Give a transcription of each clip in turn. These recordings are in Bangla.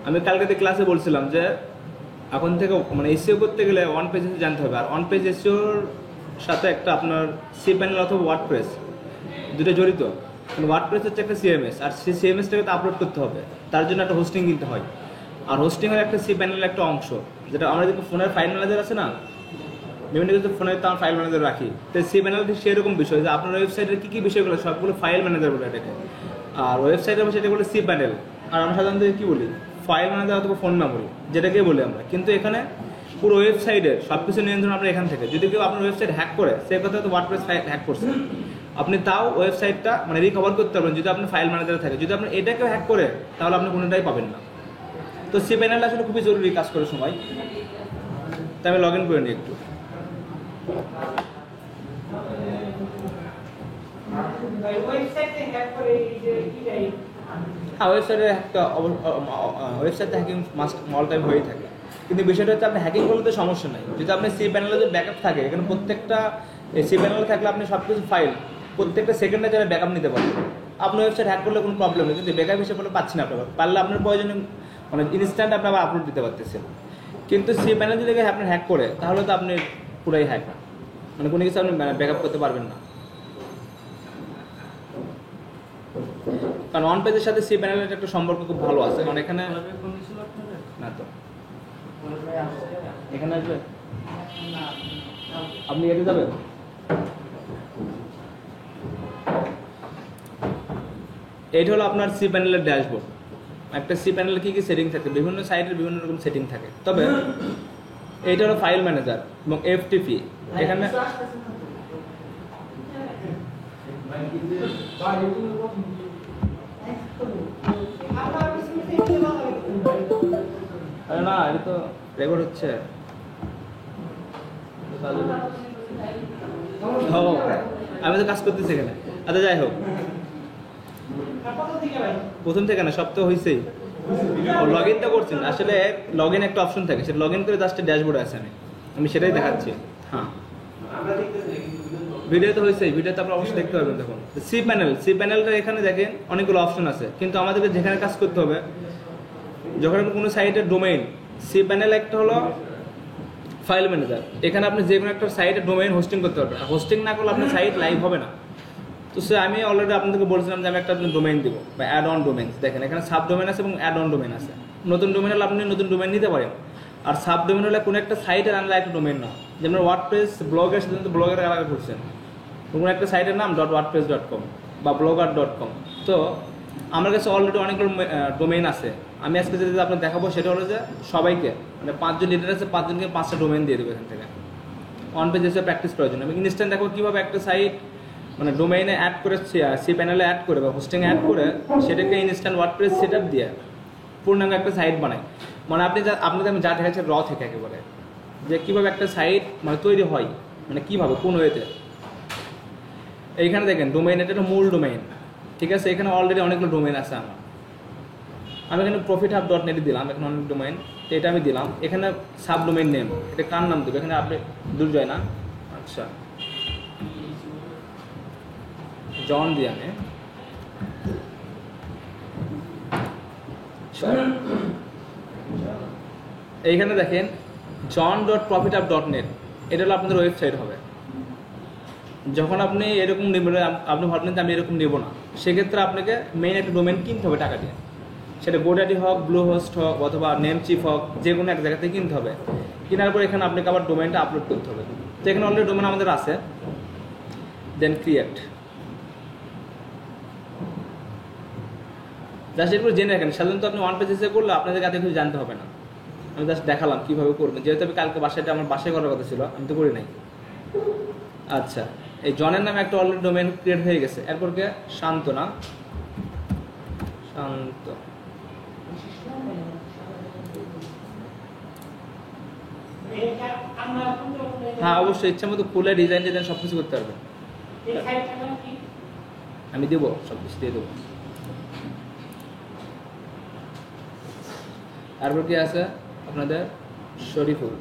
আমি কালকে ক্লাসে বলছিলাম যে এখন থেকে মানে এসইও করতে গেলে ওয়ান পেজ জানতে হবে, আর ওয়ান পেজ এসইওর সাথে একটা আপনার cPanel অথবা ওয়ার্ডপ্রেস দুটো জড়িত। ওয়ার্ডপ্রেস হচ্ছে একটা সিএমএস, আর সেই সিএমএসটাকে তো আপলোড করতে হবে, তার জন্য একটা হোস্টিং কিনতে হয়। আর হোস্টিংয়ের একটা cPanel একটা অংশ, যেটা আমরা যদি ফোনের ফাইল ম্যানেজার আছে না, বিভিন্ন কিছু ফোনের তো আমার ফাইল ম্যানেজার রাখি, তো cPanel সেরকম বিষয় যে আপনার ওয়েবসাইটের কী কী বিষয়গুলো সবগুলো ফাইল ম্যানেজার বলে এটাকে, আর ওয়েবসাইটের বসে এটা বলে cPanel, আর আমরা সাধারণত কী বলি ফাইল ম্যানেজার অথবা ফোন মেমোরি যেটাকে বলি আমরা। কিন্তু এখানে পুরো ওয়েবসাইটের সব কিছু নিয়ন্ত্রণ আপনার এখান থেকে। যদি কেউ আপনার ওয়েবসাইট হ্যাক করে, সে কথা তো ওয়ার্ডপ্রেস হ্যাক করছে, আপনি তাও ওয়েবসাইটটা মানে রিকভার করতে পারবেন যদি আপনার ফাইল ম্যানেজার থাকে। যদি আপনার এটাকেও হ্যাক করে তাহলে আপনি কোনোটাই পাবেন না। তো cPanel আসলে খুবই জরুরি কাজ করে সময়। তাই আমি লগ ইন করে নিই একটু। হ্যাঁ, ওয়েবসাইটে একটা ওয়েবসাইটে হ্যাকিং মাস্ট অল টাইম হয়েই থাকে। কিন্তু বিষয়টা হচ্ছে আপনি হ্যাকিং করলে তো সমস্যা নাই, যদি আপনি cPanel যদি ব্যাকআপ থাকে, এখানে প্রত্যেকটা cPanel থাকলে আপনি সব কিছু ফাইল প্রত্যেকটা সেকেন্ডে যারা ব্যাকআপ নিতে পারবেন। আপনার ওয়েবসাইট হ্যাক করলে কোনো প্রবলেম নেই, কিন্তু ব্যাকআপ হিসেবে বলে পাচ্ছি না আপনার, পারলে আপনার প্রয়োজনে মানে ইনস্ট্যান্ট আপনি আবার আপলোড দিতে পারতেছেন। কিন্তু cPanel যদি আপনার হ্যাক করে তাহলে তো আপনি পুরাই হ্যাক, মানে কোনো কিছু আপনি ব্যাকআপ করতে পারবেন না। কারণ ওয়ান পেজের সাথে cPanel এর একটা সম্পর্ক খুব ভালো আছে, কারণ এখানে না তো এখানে আসবে, আপনি এতে যাবেন। এইটা হলো আপনার cPanel এর ড্যাশবোর্ড। একটা cPanel কি কি সেটিং থাকে, বিভিন্ন সাইটের বিভিন্ন রকম সেটিং থাকে, তবে এইটা হলো ফাইল ম্যানেজার এবং FTP। এখানে আরে না, এটা তো রেকর্ড হচ্ছে। আমি তো কাজ করতেছি এখানে। আচ্ছা যাই হোক, প্রথম থেকে না, সব তো হয়েছেই। লগ ইনটা করছেন, আসলে লগ ইন একটা অপশন থাকে, সেটা লগ ইন করে জাস্ট ড্যাশবোর্ডে আছে, আমি সেটাই দেখাচ্ছি। হ্যাঁ, ভিডিও তো হয়েছেই, ভিডিওতে আপনারা অবশ্যই দেখতে পাবেন। দেখুন cPanelটা এখানে দেখেন অনেকগুলো অপশন আছে, কিন্তু আমাদেরকে যেখানে কাজ করতে হবে, যখন আপনি কোনো সাইটের ডোমেইন, cPanel একটা হলো ফাইল ম্যানেজার, এখানে আপনি যে কোনো একটা সাইটের ডোমেইন হোস্টিং করতে পারবেন। হোস্টিং না করলে আপনার সাইট লাইভ হবে না। তো আমি অলরেডি আপনাদেরকে বলছিলাম যে আমি একটা ডোমেইন দিব বা অ্যাড অন ডোমেইন। দেখেন এখানে সাব ডোমেইন আছে এবং অ্যাড অন ডোমেইন আছে। নতুন ডোমেইন হলে আপনি নতুন ডোমেইন নিতে পারেন, আর সাব ডোমেইন হলে কোনো একটা সাইটের আনলে একটা ডোমেইন না। যেমন ওয়ার্ডপ্রেস ব্লগের সাথে ব্লগের আলাদা করছেন, কোনো একটা সাইটের নাম .wordpress.com বা blogger.com। তো আমার কাছে অলরেডি অনেকগুলো ডোমেইন আছে। আমি আজকে যেটা আপনার দেখাবো সেটা হলো যে সবাইকে, মানে 5 জন লিডার আছে, 5 জনকে 5টা ডোমেইন দিয়ে দেবো এখান থেকে। ওয়ান পেজ এসে প্র্যাকটিস করার জন্য আমি ইনস্ট্যান্ট দেখো কীভাবে একটা সাইট মানে ডোমেইনে অ্যাড করে, cPanel অ্যাড করে বা হোস্টিংয়ে অ্যাড করে সেটাকে ইনস্ট্যান্ট ওয়ার্ডপ্রেস সেটআপ দিয়ে পূর্ণাঙ্গ একটা সাইট বানাই। মানে আপনাদের আমি যা দেখাচ্ছি র থেকে একেবারে, যে কীভাবে একটা সাইট মানে তৈরি হয়, মানে কীভাবে কোন ওয়েতে। এইখানে দেখেন ডোমেইন, এটা একটা মূল ডোমেইন, ঠিক আছে। এখানে অলরেডি অনেকগুলো ডোমেইন আছে আমার। আমি এখানে profithub.net দিলাম, এখন অনেক ডোমেইন, তো এটা আমি দিলাম। এখানে সাব ডোমেইন নেম, এটা কার নাম দেবো, এখানে আপনি দুর্জয় না, আচ্ছা জন দিয়ে আমি এইখানে দেখেন john.profithub.net, এটা হলো আপনাদের ওয়েবসাইট হবে। যখন আপনি এরকম নেবেন, আপনি ভাবলেন যে আমি এরকম নেব না, সেক্ষেত্রে আপনাকে মেইন একটা ডোমেইন কিনতে হবে টাকা দিয়ে। সেটা গোডাডি হোক, ব্লু হোস্ট হোক অথবা নেমচিপ হোক, যে কোনো এক জায়গা থেকে কিনতে হবে। কেনার পর এখানে আপনাকে আবার ডোমেইনটা আপলোড করতে হবে। তো এখানে অলরেডি ডোমেইন আমাদের আছে, দেন ক্রিয়েট। জাস্ট এরপর জেনে রাখেন, সাধারণত আপনি ওয়ান পেজ এসে করলে আপনাদের কাছে কিছু জানতে হবে না। আমি জাস্ট দেখালাম কীভাবে করবেন, যেহেতু আমি কালকে বাসাটা আমার বাসায় করার কথা ছিল, আমি তো করি নাই। আচ্ছা, এই জনের নামে একটা অলরেডি ডোমেইন ক্রিয়েট হয়ে গেছে। এরপর কে শান্ত না, শান্ত, হ্যাঁ অবশ্যই ইচ্ছা মতো খুলে ডিজাইন সব কিছু করতে পারবেন। আমি দেবো, সব কিছু দিয়ে দেবো। তারপর কি আছে আপনাদের শরীফুল,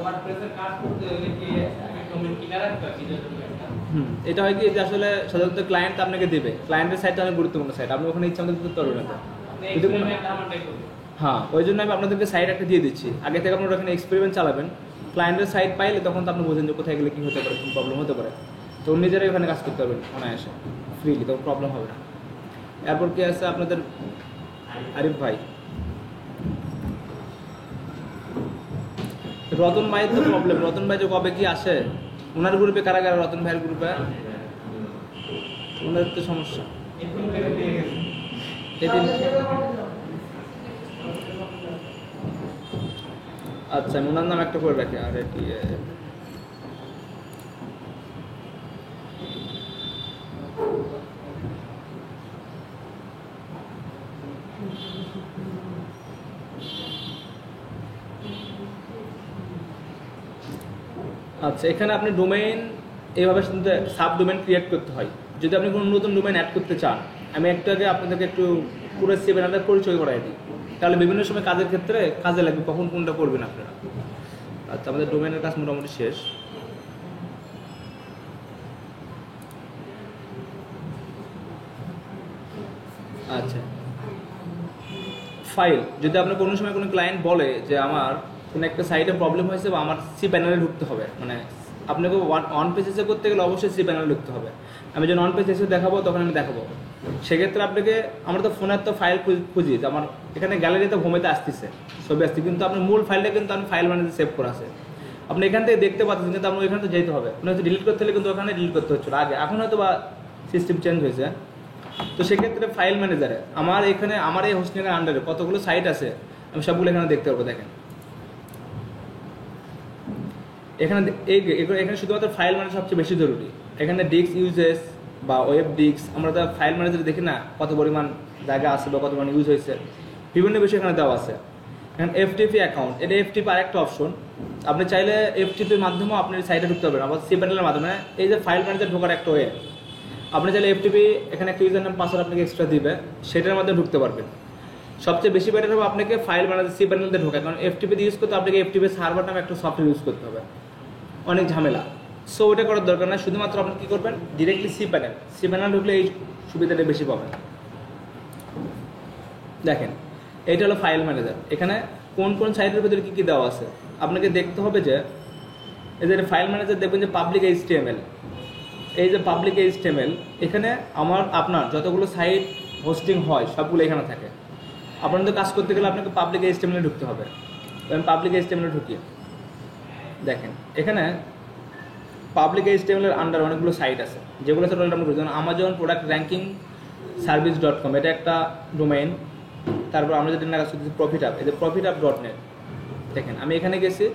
ওয়ার্ডপ্রেসের কাজ করতে হলে কি ডোমেইন কিনা রাখতে হয় কিনা এটা হয় কি যে আসলে সাধারণত ক্লায়েন্ট আপনাকে দেবে, ক্লায়েন্টের সাইটটা অনেক গুরুত্বপূর্ণ সাইট, আপনি ওখানে ইচ্ছা মতো করতে পারবেন না। যদি কোনো হ্যাঁ, ওই জন্য আমি আপনাদেরকে সাইট একটা দিয়ে দিচ্ছি, আগে থেকে আপনারা ওখানে এক্সপেরিমেন্ট চালাবেন, ক্লায়েন্টের সাইট পাইলে তখন তো আপনি বোঝেন যে কোথায় গেলে কী হতে পারে, কোন প্রবলেম হতে পারে, তো নিজেরাই ওখানে কাজ করতে পারবেন অনায়াসে ফ্রিলি, তো প্রবলেম হবে না। এরপর কি আছে আপনাদের আরিফ ভাই, রতন ভাইয়ের তো প্রবলেম, রতন ভাই যে কবে কি আসে, ওনার গ্রুপে কারা কারা, রতন ভাইয়ের গ্রুপে ওনার তো সমস্যা এদিন। আচ্ছা, আমি ওনার নাম একটা করে রাখি, আর কি আচ্ছা, এখানে আপনি ডোমেইন এইভাবে সাব ডোমেইন ক্রিয়েট করতে হয়। যদি আপনি কোনো নতুন ডোমেইন অ্যাড করতে চান, আমি একটু আগে আপনাদেরকে একটু পুরো সেভেনারটার পরিচয় করাই দিই, তাহলে বিভিন্ন সময় কাজের ক্ষেত্রে কাজে লাগবে, কখন কোনটা করবেন আপনারা। আচ্ছা, আমাদের ডোমেইনের কাজ মোটামুটি শেষ। আচ্ছা, ফাইল, যদি আপনার কোনো সময় কোনো ক্লায়েন্ট বলে যে আমার কোনো একটা সাইটে প্রবলেম হয়েছে বা আমার সি প্যানেলে ঢুকতে হবে, মানে আপনাকে অন পেজে করতে গেলে অবশ্যই সি প্যানেলে ঢুকতে হবে। আমি যখন অন পেজ এসে দেখাবো তখন আমি দেখাবো, সেক্ষেত্রে আপনাকে, আমরা তো ফোনের তো ফাইল খুঁজি, আমার এখানে গ্যালারিতে হোমেতে আসতেছে ছবি আসছে, কিন্তু আপনার মূল ফাইলটা কিন্তু আমি ফাইল ম্যানেজারে সেভ করা আছে, আপনি এখান থেকে দেখতে পাচ্ছেন, কিন্তু আপনার এখানে তো যেতে হবে, আপনি হয়তো ডিলিট করতে হলে কিন্তু ওখানে ডিলিট করতে হচ্ছিল আগে, এখন হয়তো বা সিস্টেম চেঞ্জ হয়েছে। তো সেক্ষেত্রে ফাইল ম্যানেজারে আমার এখানে আমার এই হোস্টিংয়ের আন্ডারে কতগুলো সাইট আছে আমি সবগুলো এখানে দেখতে পারবো। দেখেন এখানে এখানে শুধুমাত্র ফাইল ম্যানেজার সবচেয়ে বেশি জরুরি। এখানে ডিস্ক ইউজেস বা ওয়েব ডিস্ক, আমরা তো ফাইল ম্যানেজারে দেখি না কত পরিমাণ জায়গা আছে বা কত পরিমাণ ইউজ হয়েছে, বিভিন্ন বিষয় এখানে দেওয়া আছে। এখন এফটিপি অ্যাকাউন্ট, এটা এফটিপি আরেকটা অপশন, আপনি চাইলে এফটিপির মাধ্যমেও আপনি সাইটে ঢুকতে পারবেন, আবার সি প্যানেলের মাধ্যমে, এই যে ফাইল ম্যানেজার ঢোকার একটা ওয়ে, আপনি চাইলে এফটিপি এখানে একটা ইউজার নাম পাসওয়ার্ড আপনাকে এক্সট্রা দিবে, সেটার মধ্যে ঢুকতে পারবেন। সবচেয়ে বেশি বেটার হবে আপনাকে ফাইল ম্যানেজার সি প্যানেলতে ঢোকা, কারণ এফটিপি ইউজ করতে আপনাকে এফটিপি সার্ভার নামে একটা সফটওয়্যার ইউজ করতে হবে, অনেক ঝামেলা। সো ওটা করার দরকার না, শুধুমাত্র আপনি কী করবেন, ডিরেক্টলি সি প্যানেল ঢুকলে এই সুবিধাটা বেশি পাবেন। দেখেন এইটা হলো ফাইল ম্যানেজার, এখানে কোন কোন সাইটের ভিতরে কী কী দেওয়া আছে আপনাকে দেখতে হবে। যে এই যে ফাইল ম্যানেজার দেখবেন যে পাবলিক এইচটিএমএল, এই যে পাবলিক এইচটিএমএল, এখানে আপনার যতগুলো সাইট হোস্টিং হয় সবগুলো এখানে থাকে। আপনাদের কাজ করতে গেলে আপনাকে পাবলিক এইচটিএমএলে ঢুকতে হবে, আমি পাবলিক এইচটিএমএলে ঢুকি। দেখেন এখানে পাবলিক এইচটিএমএলের আন্ডার অনেকগুলো সাইট আছে, যেগুলো সাইট আমরা বুঝি, যেমন আমাজন প্রোডাক্ট র্যাঙ্কিং সার্ভিস.com, এটা একটা ডোমেইন। তারপর আমরা যেটা কাজ করতেছি প্রফিট আপ, এই যে profitup.net, দেখেন আমি এখানে গেছি,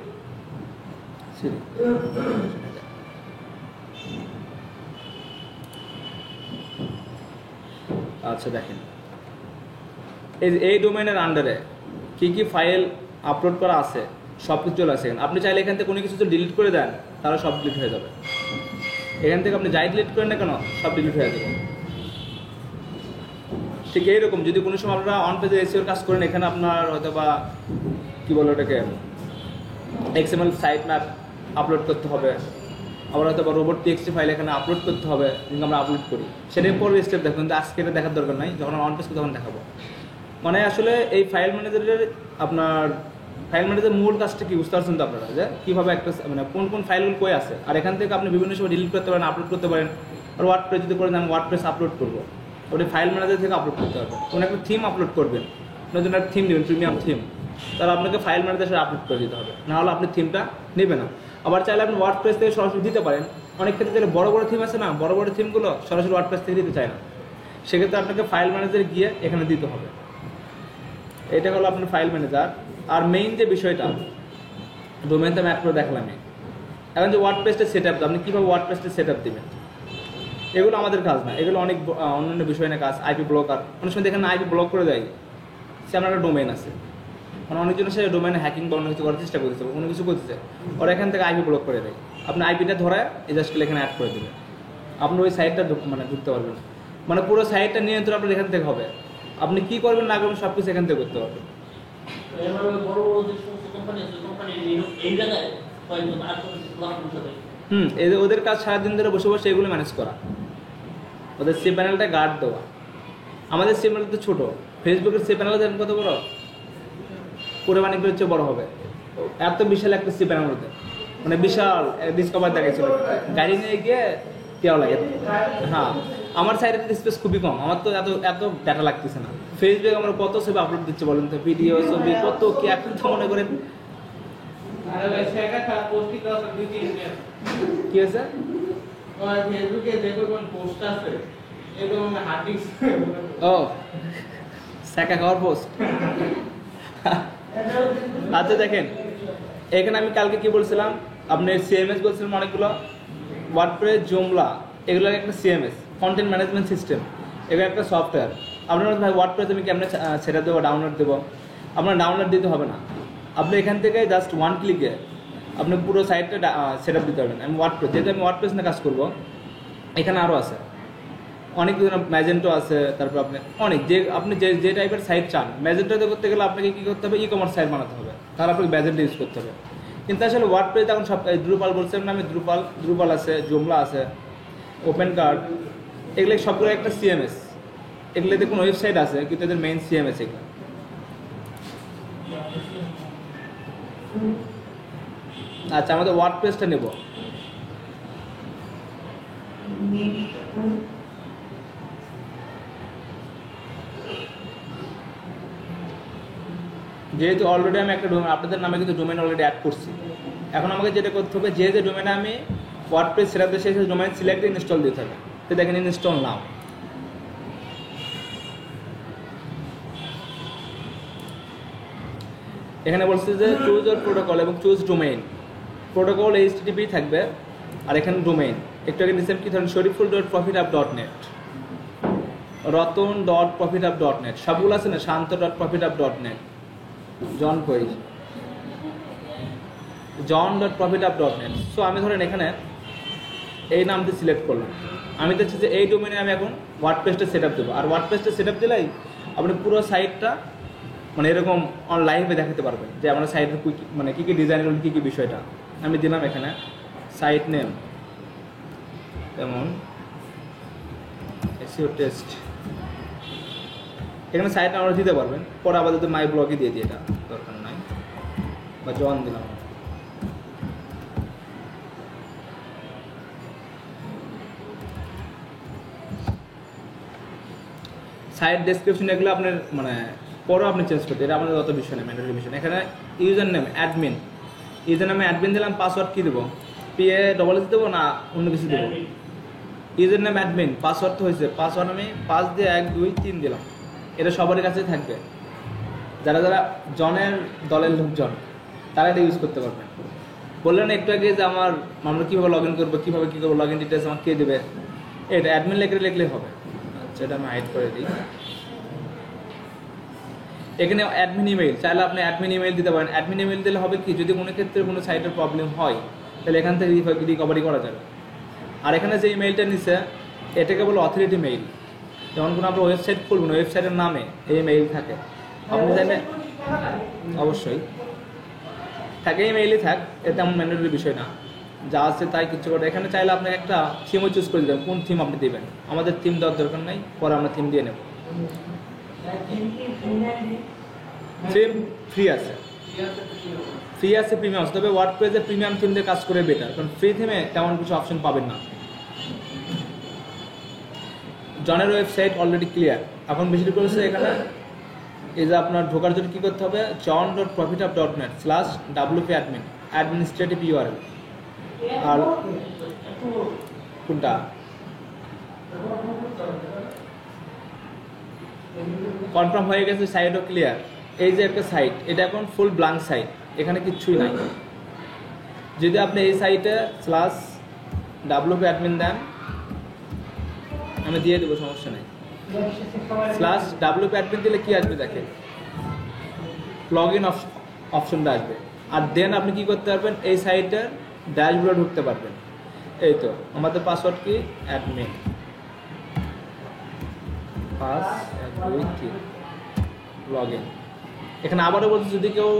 আচ্ছা দেখেন এই ডোমেইনের আন্ডারে কি কি ফাইল আপলোড করা আছে সব কিছু চলে আসে। আপনি চাইলে এখান থেকে কোনো কিছু ডিলিট করে দেন, তাহলে সব ডিলিট হয়ে যাবে। এখান থেকে আপনি যাই ডিলিট করেন না কেন সব ডিলিট হয়ে যাবে। ঠিক এইরকম যদি কোনো সময় আপনারা অন পেজে এসিওর কাজ করেন, এখানে আপনার হয়তো বা কী বলো ওটাকে এক্সএমএল সাইট ম্যাপ আপলোড করতে হবে, আবার হয়তো বা রোবট টিএক্সটি ফাইল এখানে আপলোড করতে হবে, কিন্তু আমরা আপলোড করি, সেটাই পরের স্টেপ দেখুন, কিন্তু আজকে এটা দেখার দরকার নাই, যখন অন পেজ তখন দেখাবো। মানে আসলে এই ফাইল ম্যানেজারের আপনার ফাইল ম্যানেজারের মূল কাজটা কি বুঝতে পারছেন তো আপনারা, যে কীভাবে একটা মানে কোন কোন ফাইলগুলো কই আছে, আর এখান থেকে আপনি বিভিন্ন সময় ডিলিট করতে পারেন, আপলোড করতে পারেন। আর ওয়ার্ডপ্রেস যদি করেন আমি ওয়ার্ডপ্রেস আপলোড করবো, আপনি ফাইল ম্যানেজার থেকে আপলোড করতে পারবেন। কোনো একটা থিম আপলোড করবেন, নতুন একটা থিম নেবেন, প্রিমিয়াম থিম, তাহলে আপনাকে ফাইল ম্যানেজার সাথে আপলোড করে দিতে হবে, নাহলে আপনি থিমটা নেবে না। আবার চাইলে আপনি ওয়ার্ডপ্রেস থেকে সরাসরি দিতে পারেন। অনেক ক্ষেত্রে চাইলে বড় বড় থিম আছে না, বড় বড় থিমগুলো সরাসরি ওয়ার্ডপ্রেস থেকে দিতে চায় না, সেক্ষেত্রে আপনাকে ফাইল ম্যানেজারে গিয়ে এখানে দিতে হবে। এটা হলো আপনার ফাইল ম্যানেজার। আর মেইন যে বিষয়টা ডোমেইন তো আমি একটু দেখলামই, এখন যে ওয়ার্ডপ্রেসটা সেট আপ, আপনি কীভাবে ওয়ার্ডপ্রেসটা সেট আপ দেবেন, এগুলো আমাদের কাজ না, এগুলো অনেক অন্যান্য বিষয় না কাজ। আইপি ব্লকার, অনেক সময় দেখেন আইপি ব্লক করে দেয়, সে আপনার একটা ডোমেইন আছে, মানে অনেকজনের সাথে ডোমেইনে হ্যাকিং বা অন্য কিছু করার চেষ্টা করতেছে, কোনো কিছু করতেছে, ওরা এখান থেকে আইপি ব্লক করে দেয়। আপনি আইপিটা ধরে এই জাস্ট এখানে অ্যাড করে দেবেন, আপনি ওই সাইটটা মানে ঢুকতে পারবেন, মানে পুরো সাইটটা নিয়ন্ত্রণ আপনার এখান থেকে হবে। আপনি কী করবেন না করবেন সব কিছু এখান থেকে করতে পারবেন। ওদের কাজ সারাদিন ধরে বসে বসে এগুলো ম্যানেজ করা, ওদের সি প্যানেলটা গার্ড দেওয়া। আমাদের সি প্যানেল তো ছোটো, ফেসবুকের সি প্যানেল দেখেন কত বড়, কোরবানিগুলোর চেয়ে বড় হবে, এত বিশাল একটা সি প্যানেল ওদের, মানে বিশাল ডিসকভার দেখাচ্ছিল, গাড়ি নিয়ে গিয়ে কেউ লাগে। হ্যাঁ, আমার সাইডের স্পেস খুবই কম, আমার তো এত এত ডাটা লাগতেছে না। ফেসবুকে আমরা কত ছবি আপলোড দিচ্ছি বলেন তো, ভিডিও ছবি কত কি, এখন তো মনে করেন আরে ভাই সেটা খারাপ পোস্ট কি দাও দুই তিন দিন কি হয়েছে, আর ফেসবুকে দেখো কোন পোস্ট আছে এরকম হার্ড ডিস্ক ও স্যাকা খাওয়ার পোস্ট। আচ্ছা দেখেন, এখানে আমি কালকে কি বলছিলাম, আপনি সিএমএস বলছিলাম অনেকগুলো, ওয়ার্ডপ্রেস, জোমলা, এগুলোর একটা সিএমএস, কন্টেন্ট ম্যানেজমেন্ট সিস্টেম, এগুলো একটা সফটওয়্যার। আপনার ভাই ওয়ার্ডপ্রেস আমি কেমনে সেটা দেবো, ডাউনলোড দেবো, আপনার ডাউনলোড দিতে হবে না, আপনি এখান থেকে জাস্ট ওয়ান ক্লিকে আপনি পুরো সাইটটা সেট আপ দিতে পারবেন। আমি ওয়ার্ডপ্রেস, যেহেতু আমি ওয়ার্ডপ্রেস নিয়ে কাজ করবো, এখানে আরও আছে অনেক ধরনের, ম্যাজেন্টো আছে, তারপর আপনি অনেক আপনি যে টাইপের সাইট চান, ম্যাজেন্টোতে করতে গেলে আপনাকে কী করতে হবে, ই কমার্স সাইট বানাতে হবে, তাহলে আপনাকে ম্যাজেন্টো ইউজ করতে হবে। কিন্তু আসলে ওয়ার্ডপ্রেস এখন সব, দ্রুপাল বলছিলাম না আমি, দ্রুপাল আছে, জোমলা আছে, ওপেন কার্ড, এগুলো সবগুলো একটা সিএমএস, এগুলোতে কোনো ওয়েবসাইট আছে কিন্তু এদের মেইন সিএমএস এগুলো। আচ্ছা, আমাদের ওয়ার্ডপ্রেসটা নেব, যেহেতু অলরেডি আমি একটা ডোমেন, আপনাদের নামে কিন্তু ডোমেন অলরেডি অ্যাড করছি, এখন আমাকে যেটা করতে হবে, যে ডোমেনে আমি ওয়ার্ডপ্রেস সেট দিয়ে সেই ডোমেন সিলেক্ট ইনস্টল দিতে হবে। তো দেখেন ইনস্টল নাও, এখানে বলছে যে চুজ ওর প্রোটোকল এবং চুজ ডোমেইন, প্রোটোকল HTTP থাকবে, আর এখানে ডোমেইন একটু আগে নিচ্ছেন কি ধরেন, শরীফুল.profitup.net, রতন.profitup.net, সবগুলো আছে না, শান্ত.profitup.net, জন.profitup.net। সো আমি ধরেন এখানে এই নামটি সিলেক্ট করলাম, আমি দেখছি যে এই ডোমেনে আমি এখন ওয়ার্ডপ্রেসটা সেট আপ দেবো, আর ওয়ার্ডপ্রেসটা সেট আপ দিলেই আপনি পুরো সাইটটা মানে এরকম লাইভে দেখাতে পারবেন যে আমরা সাইটের মানে কী কী ডিজাইন করুন, কী কী বিষয়টা। আমি দিলাম এখানে সাইট নেম, যেমন এসইও টেস্ট, এখানে সাইট আমরা দিতে পারবেন, পরে আপাতত মাই ব্লগে দিয়ে দিই, এটা দরকার নাই, বা জন দিলাম। সাইট ডেসক্রিপশন এগুলো আপনার মানে পরেও আপনি চেঞ্জ করতে, এটা আমাদের অত বিষয় নেই, ম্যান্ডেটরি বিষয়। এখানে ইউজার নেম অ্যাডমিন, ইউজার নামে অ্যাডমিন দিলাম, পাসওয়ার্ড কী দেবো, PA দেবো না অন্য কিছু দেবো, ইউজার নেম অ্যাডমিন, পাসওয়ার্ড তো হয়েছে, পাসওয়ার্ড আমি 5 দিয়ে 1 2 3 দিলাম, এটা সবারই কাছে থাকবে, যারা যারা জনের দলের লোকজন তারা এটা ইউজ করতে পারবে। বললেন একটু আগে যে আমরা কীভাবে লগ ইন করবো, কীভাবে কী করবো, লগ ইন ডিটেলস আমাকে কে দেবে, এটা অ্যাডমিন লিখলেই হবে। আচ্ছা, এটা আমি হাইড করে দিই। এখানে অ্যাডমিন ইমেইল চাইলে আপনি অ্যাডমিন ইমেইল দিতে পারেন, অ্যাডমিন ইমেইল দিলে হবে কি, যদি কোনো ক্ষেত্রে কোনো সাইটের প্রবলেম হয় তাহলে এখান থেকে রিকভারি করা যাবে। আর এখানে যে ইমেইলটা নিচ্ছে এটাকে বলে অথরিটি মেইল, যেমন কোনো আমরা ওয়েবসাইট খুলব না, ওয়েবসাইটের নামে এই মেইল থাকে, আপনি চাইলে অবশ্যই থাকে, এই মেইলই থাক, এটা এমন ম্যান্ডেটরি বিষয় না, যা আছে তাই কিছু করে। এখানে চাইলে আপনাকে একটা থিমও চুজ করে দেবেন, কোন থিম আপনি দেবেন, আমাদের থিম দেওয়ার দরকার নেই, পরে আমরা থিম দিয়ে নেব। থিম ফ্রি আছে, প্রিমিয়াম আছে, তবে ওয়ার্ডপ্রেসে প্রিমিয়াম থিম দিয়ে কাজ করে বেটার, কারণ ফ্রি থিমে তেমন কিছু অপশন পাবেন না। জনের ওয়েবসাইট অলরেডি ক্লিয়ার, এখন ভিজিট করেছে এখানে, এই যে আপনার ঢোকার জন্য কী করতে হবে, jon.profitup.net/wp admin অ্যাডমিনিস্ট্রেটিভ URL, আর কোনটা কনফার্ম হয়ে গেছে, সাইটও ক্লিয়ার। এই যে একটা সাইট, এটা এখন ফুল ব্ল্যাঙ্ক সাইট, এখানে কিচ্ছুই নাই। যদি আপনি এই সাইটে /wp admin দেন, আমি দিয়ে দেবো, সমস্যা নেই, /wp admin দিলে কি আসবে দেখেন, লগ ইন অপশনটা আসবে, আর দেন আপনি কি করতে পারবেন, এই সাইটের ড্যাশবোর্ডে ঢুকতে পারবেন। এই তো আমাদের পাসওয়ার্ড কি, অ্যাডমিন 5 1 2 3 লগ ইন। এখানে আবারও বলছি, যদি কেউ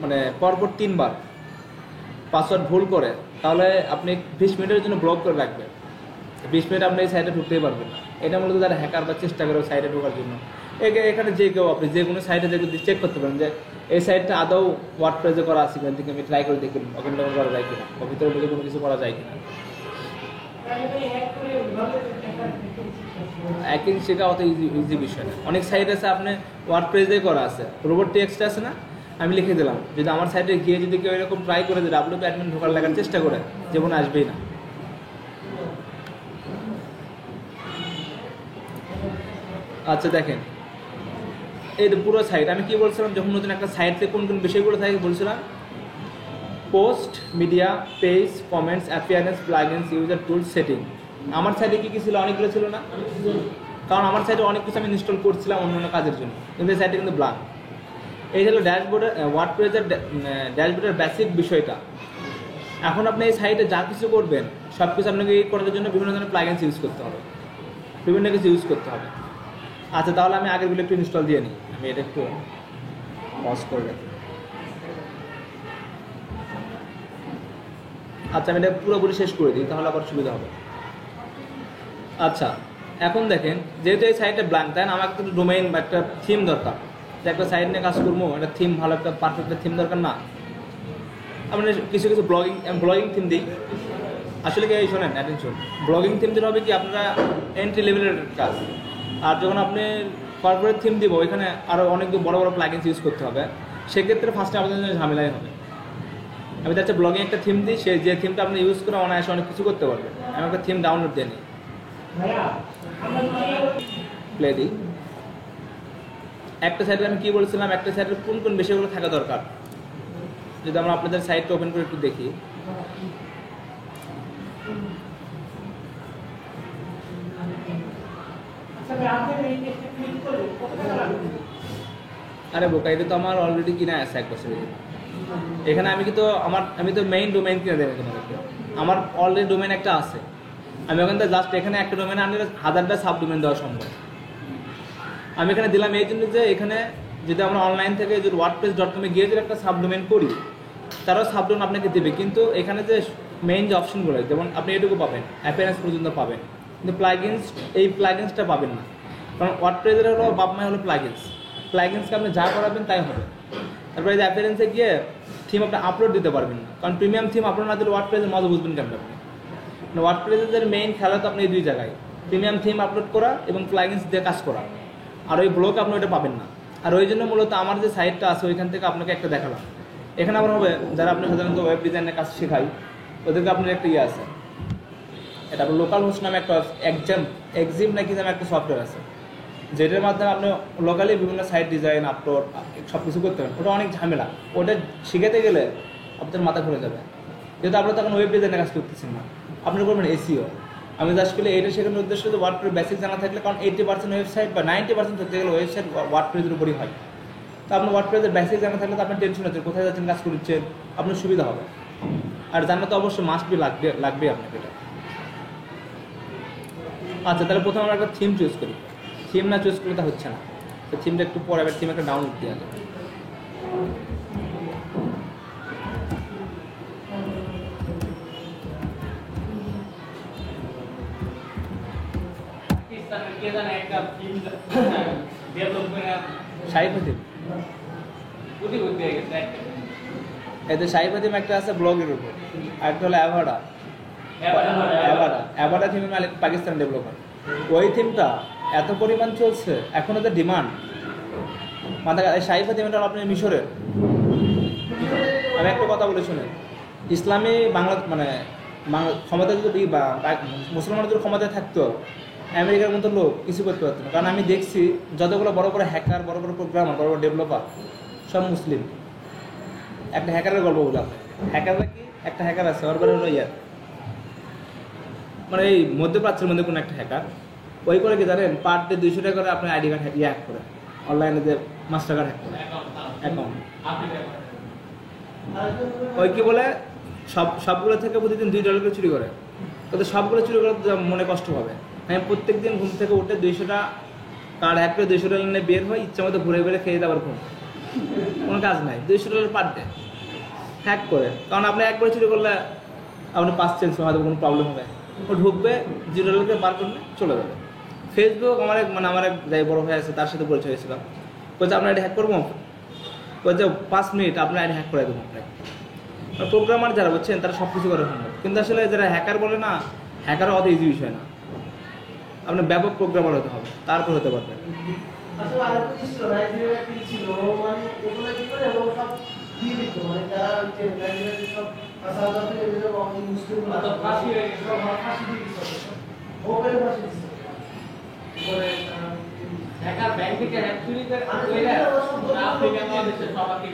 মানে পরপর 3 বার পাসওয়ার্ড ভুল করে, তাহলে আপনি 20 মিনিটের জন্য ব্লক করে রাখবেন। 20 মিনিট আপনি এই সাইটে ঢুকতেই পারবেন না। এটা মূলত যারা হ্যাকার বা চেষ্টা করে সাইটে ঢোকার জন্য, এখানে যে কেউ আপনি যে কোনো সাইটে চেক করতে পারেন যে এই সাইটটা আদৌ ওয়ার্ডপ্রেসে করা আছে কিনা, দিকে আমি ট্রাই করে দেখুন ওখানে করা যায় কিনা, বা ভিতরে ঢুকে কোনো কিছু করা যায় কিনা। হ্যাকিং শেখা অত ইজি বিষয় না। অনেক সাইট আছে আপনি ওয়ার্ডপ্রেসে করা আছে, রোবট টেক্সট আছে না, আমি লিখে দিলাম, যদি আমার সাইটে গিয়ে যদি কেউ এরকম ট্রাই করে যে WP অ্যাডমিন ঢোকার লেখার চেষ্টা করে, যেমন আসবেই না। আচ্ছা দেখেন, এই পুরো সাইট আমি কি বলছিলাম, যখন নতুন একটা সাইটে কোন কোন বিষয়গুলো থাকে বলছিলাম, post, media, page, comments, appearance, plugins, user tools, setting. আমার সাইটে কি কি ছিল? অনেকগুলো ছিল না, কারণ আমার সাইটে অনেক কিছু আমি ইনস্টল করছিলাম অন্য অন্য কাজের জন্য, কিন্তু এই সাইটে কিন্তু ব্ল্যাঙ্ক। এই হলো ড্যাশবোর্ডের ওয়ার্ডপ্রেসের ড্যাশবোর্ডের বেসিক বিষয়টা। এখন আপনি এই সাইটে যা কিছু করবেন সব কিছু আপনাকে এই করার জন্য বিভিন্ন ধরনের প্লাগইনস ইউজ করতে হবে, বিভিন্ন কিছু ইউজ করতে হবে। আচ্ছা তাহলে আমি আগেরগুলো একটু ইনস্টল দিয়ে নিই, আমি এটা একটু পজ করে রাখি। আচ্ছা আমি এটা পুরোপুরি শেষ করে দিই, তাহলে আবার সুবিধা হবে। আচ্ছা এখন দেখেন, যেহেতু এই সাইটে ব্ল্যাঙ্ক, তাই না, আমার কিন্তু ডোমেইন বা একটা থিম দরকার, যে একটা সাইট নিয়ে কাজ করবো, একটা থিম, ভালো একটা পারফেক্ট থিম দরকার না? আপনি কিছু কিছু ব্লগিং থিম দিই। আসলে কি এই শোনেন, অ্যাটেনশন, ব্লগিং থিম দিলে হবে কি আপনারা এন্ট্রি লেভেলের কাজ, আর যখন আপনি কর্পোরেট থিম দিব ওইখানে আরও অনেক বড় বড় প্লাগইনস ইউজ করতে হবে, সেক্ষেত্রে ফার্স্টে আমাদের জন্য ঝামেলাই হবে। আমি তার ব্লগিং একটা থিম দিই, সে যে থিমটা আপনি ইউজ করে অনায়াসে অনেক কিছু করতে পারবেন। আমি একটা থিম ডাউনলোড দিয়ে নিই, প্লে দিই। একটা সাইটে আমি কি বলছিলাম, একটা সাইটের কোন কোন বিষয়গুলো থাকা দরকার, যদি আমরা আপনাদের সাইটটা ওপেন করে একটু দেখি। আরে বোকা, এটা তো আমার অলরেডি কিনা আছে 1 বছরের। এখানে আমি তো মেইন ডোমেইন কিনে দেবো তোমাদেরকে, আমার অলরেডি ডোমেইন একটা আছে। আমি ওখান থেকে জাস্ট এখানে একটা ডোমেইন আনলে 1000টা সাব ডোমেইন দেওয়া সম্ভব। আমি এখানে দিলাম এই জন্য যে এখানে যদি আমরা অনলাইন থেকে যদি wordpress.com গিয়ে যদি একটা সাব ডোমেইন করি, তারাও সাব ডোমেইন আপনাকে দেবে, কিন্তু এখানে যে মেইন যে অপশনগুলো, যেমন আপনি এটুকু পাবেন, অ্যাপিয়ারেন্স পর্যন্ত পাবেন, কিন্তু এই প্লাগইনসটা পাবেন না। কারণ ওয়ার্ডপ্রেসের হলো বাপমাই হলো প্লাগইনসকে আপনি যা করাবেন তাই হবে। তারপরে এই অ্যাপিয়ারেন্সে গিয়ে থিম আপনি আপলোড দিতে পারবেন না, কারণ প্রিমিয়াম থিম আপলোড না দিলে ওয়ার্ডপ্রেসের মজা বুঝবেন কেন আপনি। ওয়ার্ডপ্রেসের মেইন খেলা তো আপনি এই দুই জায়গায়, প্রিমিয়াম থিম আপলোড করা এবং প্লাগইনস দিয়ে কাজ করা, আর ওই ব্লগ আপনি ওইটা পাবেন না। আর ওই জন্য মূলত আমার যে সাইটটা আছে ওইখান থেকে আপনাকে একটা দেখালাম। এখানে আবার হবে যারা আপনি সাধারণত ওয়েব ডিজাইনের কাজ শেখাই, ওদেরকে আপনার একটা ইয়ে আছে, এটা আপনার লোকাল হোস্ট নামে একটা এক্সিম নাকি নামে একটা সফটওয়্যার আছে, যেটার মাধ্যমে আপনি লোকালি বিভিন্ন সাইট ডিজাইন আপলোড সব কিছু করতে পারেন। ওটা অনেক ঝামেলা, ওটা শিখাতে গেলে আপনার মাথা ঘুরে যাবে, যেহেতু আপনারা তখন ওয়েব ডিজাইনের কাজ করতেছেন না, আপনি করবেন এসইও। আমি জাস্ট করলে এইটা শেখানোর উদ্দেশ্য হচ্ছে ওয়ার্ডপ্রেস বেসিক জানা থাকলে, কারণ 80% ওয়েবসাইট বা 90% ধরতে গেলে ওয়েবসাইট ওয়ার্ডপ্রেসের উপরই হয়। তো আপনি ওয়ার্ডপ্রেসের বেসিক জানা থাকলে তো আপনার টেনশন হচ্ছে, কোথায় যাচ্ছেন, কাজ করছেন, আপনার সুবিধা হবে। আর জানা তো অবশ্যই মাস্ট বি লাগবে আপনাকে এটা। আচ্ছা তাহলে প্রথমে আমরা একটা থিম চুজ করি, থিম না চুজ করলে তা হচ্ছে না, তো থিমটা একটু পরে আবার থিম একটা ডাউনলোড দেওয়া যাবে। এতে শাহিফাতিম একটা আছে ব্লগের উপর, আর একটা হলো অ্যাভাডা থিমের মালিক পাকিস্তান ডেভেলপার। ওই থিমটা এত পরিমাণ চলছে, এখন ওদের ডিমান্ড মাথা। শাহিফাতিমটা আপনি মিশরের। আমি একটা কথা বলে শুনেন, ইসলামী বাংলা মানে ক্ষমতা যদি বা মুসলমানদের যদি ক্ষমতায় থাকতো, আমেরিকার মতো লোক কিছু করতে পারতো না। কারণ আমি দেখছি যতগুলো বড় বড় হ্যাকার, বড় বড় প্রোগ্রামার, বড় বড় ডেভেলপার সব মুসলিম। একটা হ্যাকারের গল্প বললাম, হ্যাকাররা কি, একটা হ্যাকার আছে ওর বারে হলো মানে এই মধ্যপ্রাচ্যের মধ্যে কোনো একটা হ্যাকার, ওই করে কি জানেন, পার ডে 200 টাকা করে আপনার আইডি কার্ড হ্যাক করে, অনলাইনে যে মাস্টার কার্ড হ্যাক করে অ্যাকাউন্ট। ওই কি বলে সবগুলো থেকে প্রতিদিন $2 করে চুরি করে, তাদের সবগুলো চুরি করে মনে কষ্ট হবে। আমি প্রত্যেক দিন ঘুম থেকে উঠে 200টা কার্ড হ্যাক করে $200 নিয়ে বের হয়, ইচ্ছা মতো ঘুরে ঘুরে খেয়ে দেওয়ার ঘুম, কোনো কাজ নাই, $200 পার ডে। হ্যাক করে, কারণ আপনি একবার চুরি করলে আপনি পাস চেঞ্জ হয়তো কোনো প্রবলেম হবে, ও ঢুকবে জিরো লেগে বার করলে চলে যাবে। ফেসবুক আমার এক যাই বড় ভাই আছে তার সাথে পরিচয় হয়েছিলাম, বলছে আপনার আইডি হ্যাক করবো, বলছে 5 মিনিট আপনার আইডি হ্যাক করে দেবো আপনাকে। প্রোগ্রামার যারা বুঝছেন তারা সব কিছু করে সম্ভব, কিন্তু আসলে যারা হ্যাকার বলে না, হ্যাকার অত ইজি বিষয় না, আপনার ব্যাপক প্রোগ্রামার হতে হবে তারপর হতে পারবে। আসলে আরেকটা জিনিস ছিল, নাইজেরিয়ার কি ছিল, মানে এগুলো কি করে ও সব দিয়ে দিত, মানে যারা হচ্ছে নাইজেরিয়াতে সব সাউথ আফ্রিকাতে যে মুসলিম ফাঁসি হয়ে গেছে, সব ফাঁসি দিয়ে দিত, ও করে ফাঁসি দিত। পরে হ্যাকার ব্যাংক থেকে হ্যাক চুরি করে কইরা আফ্রিকা মহাদেশে সবাইকে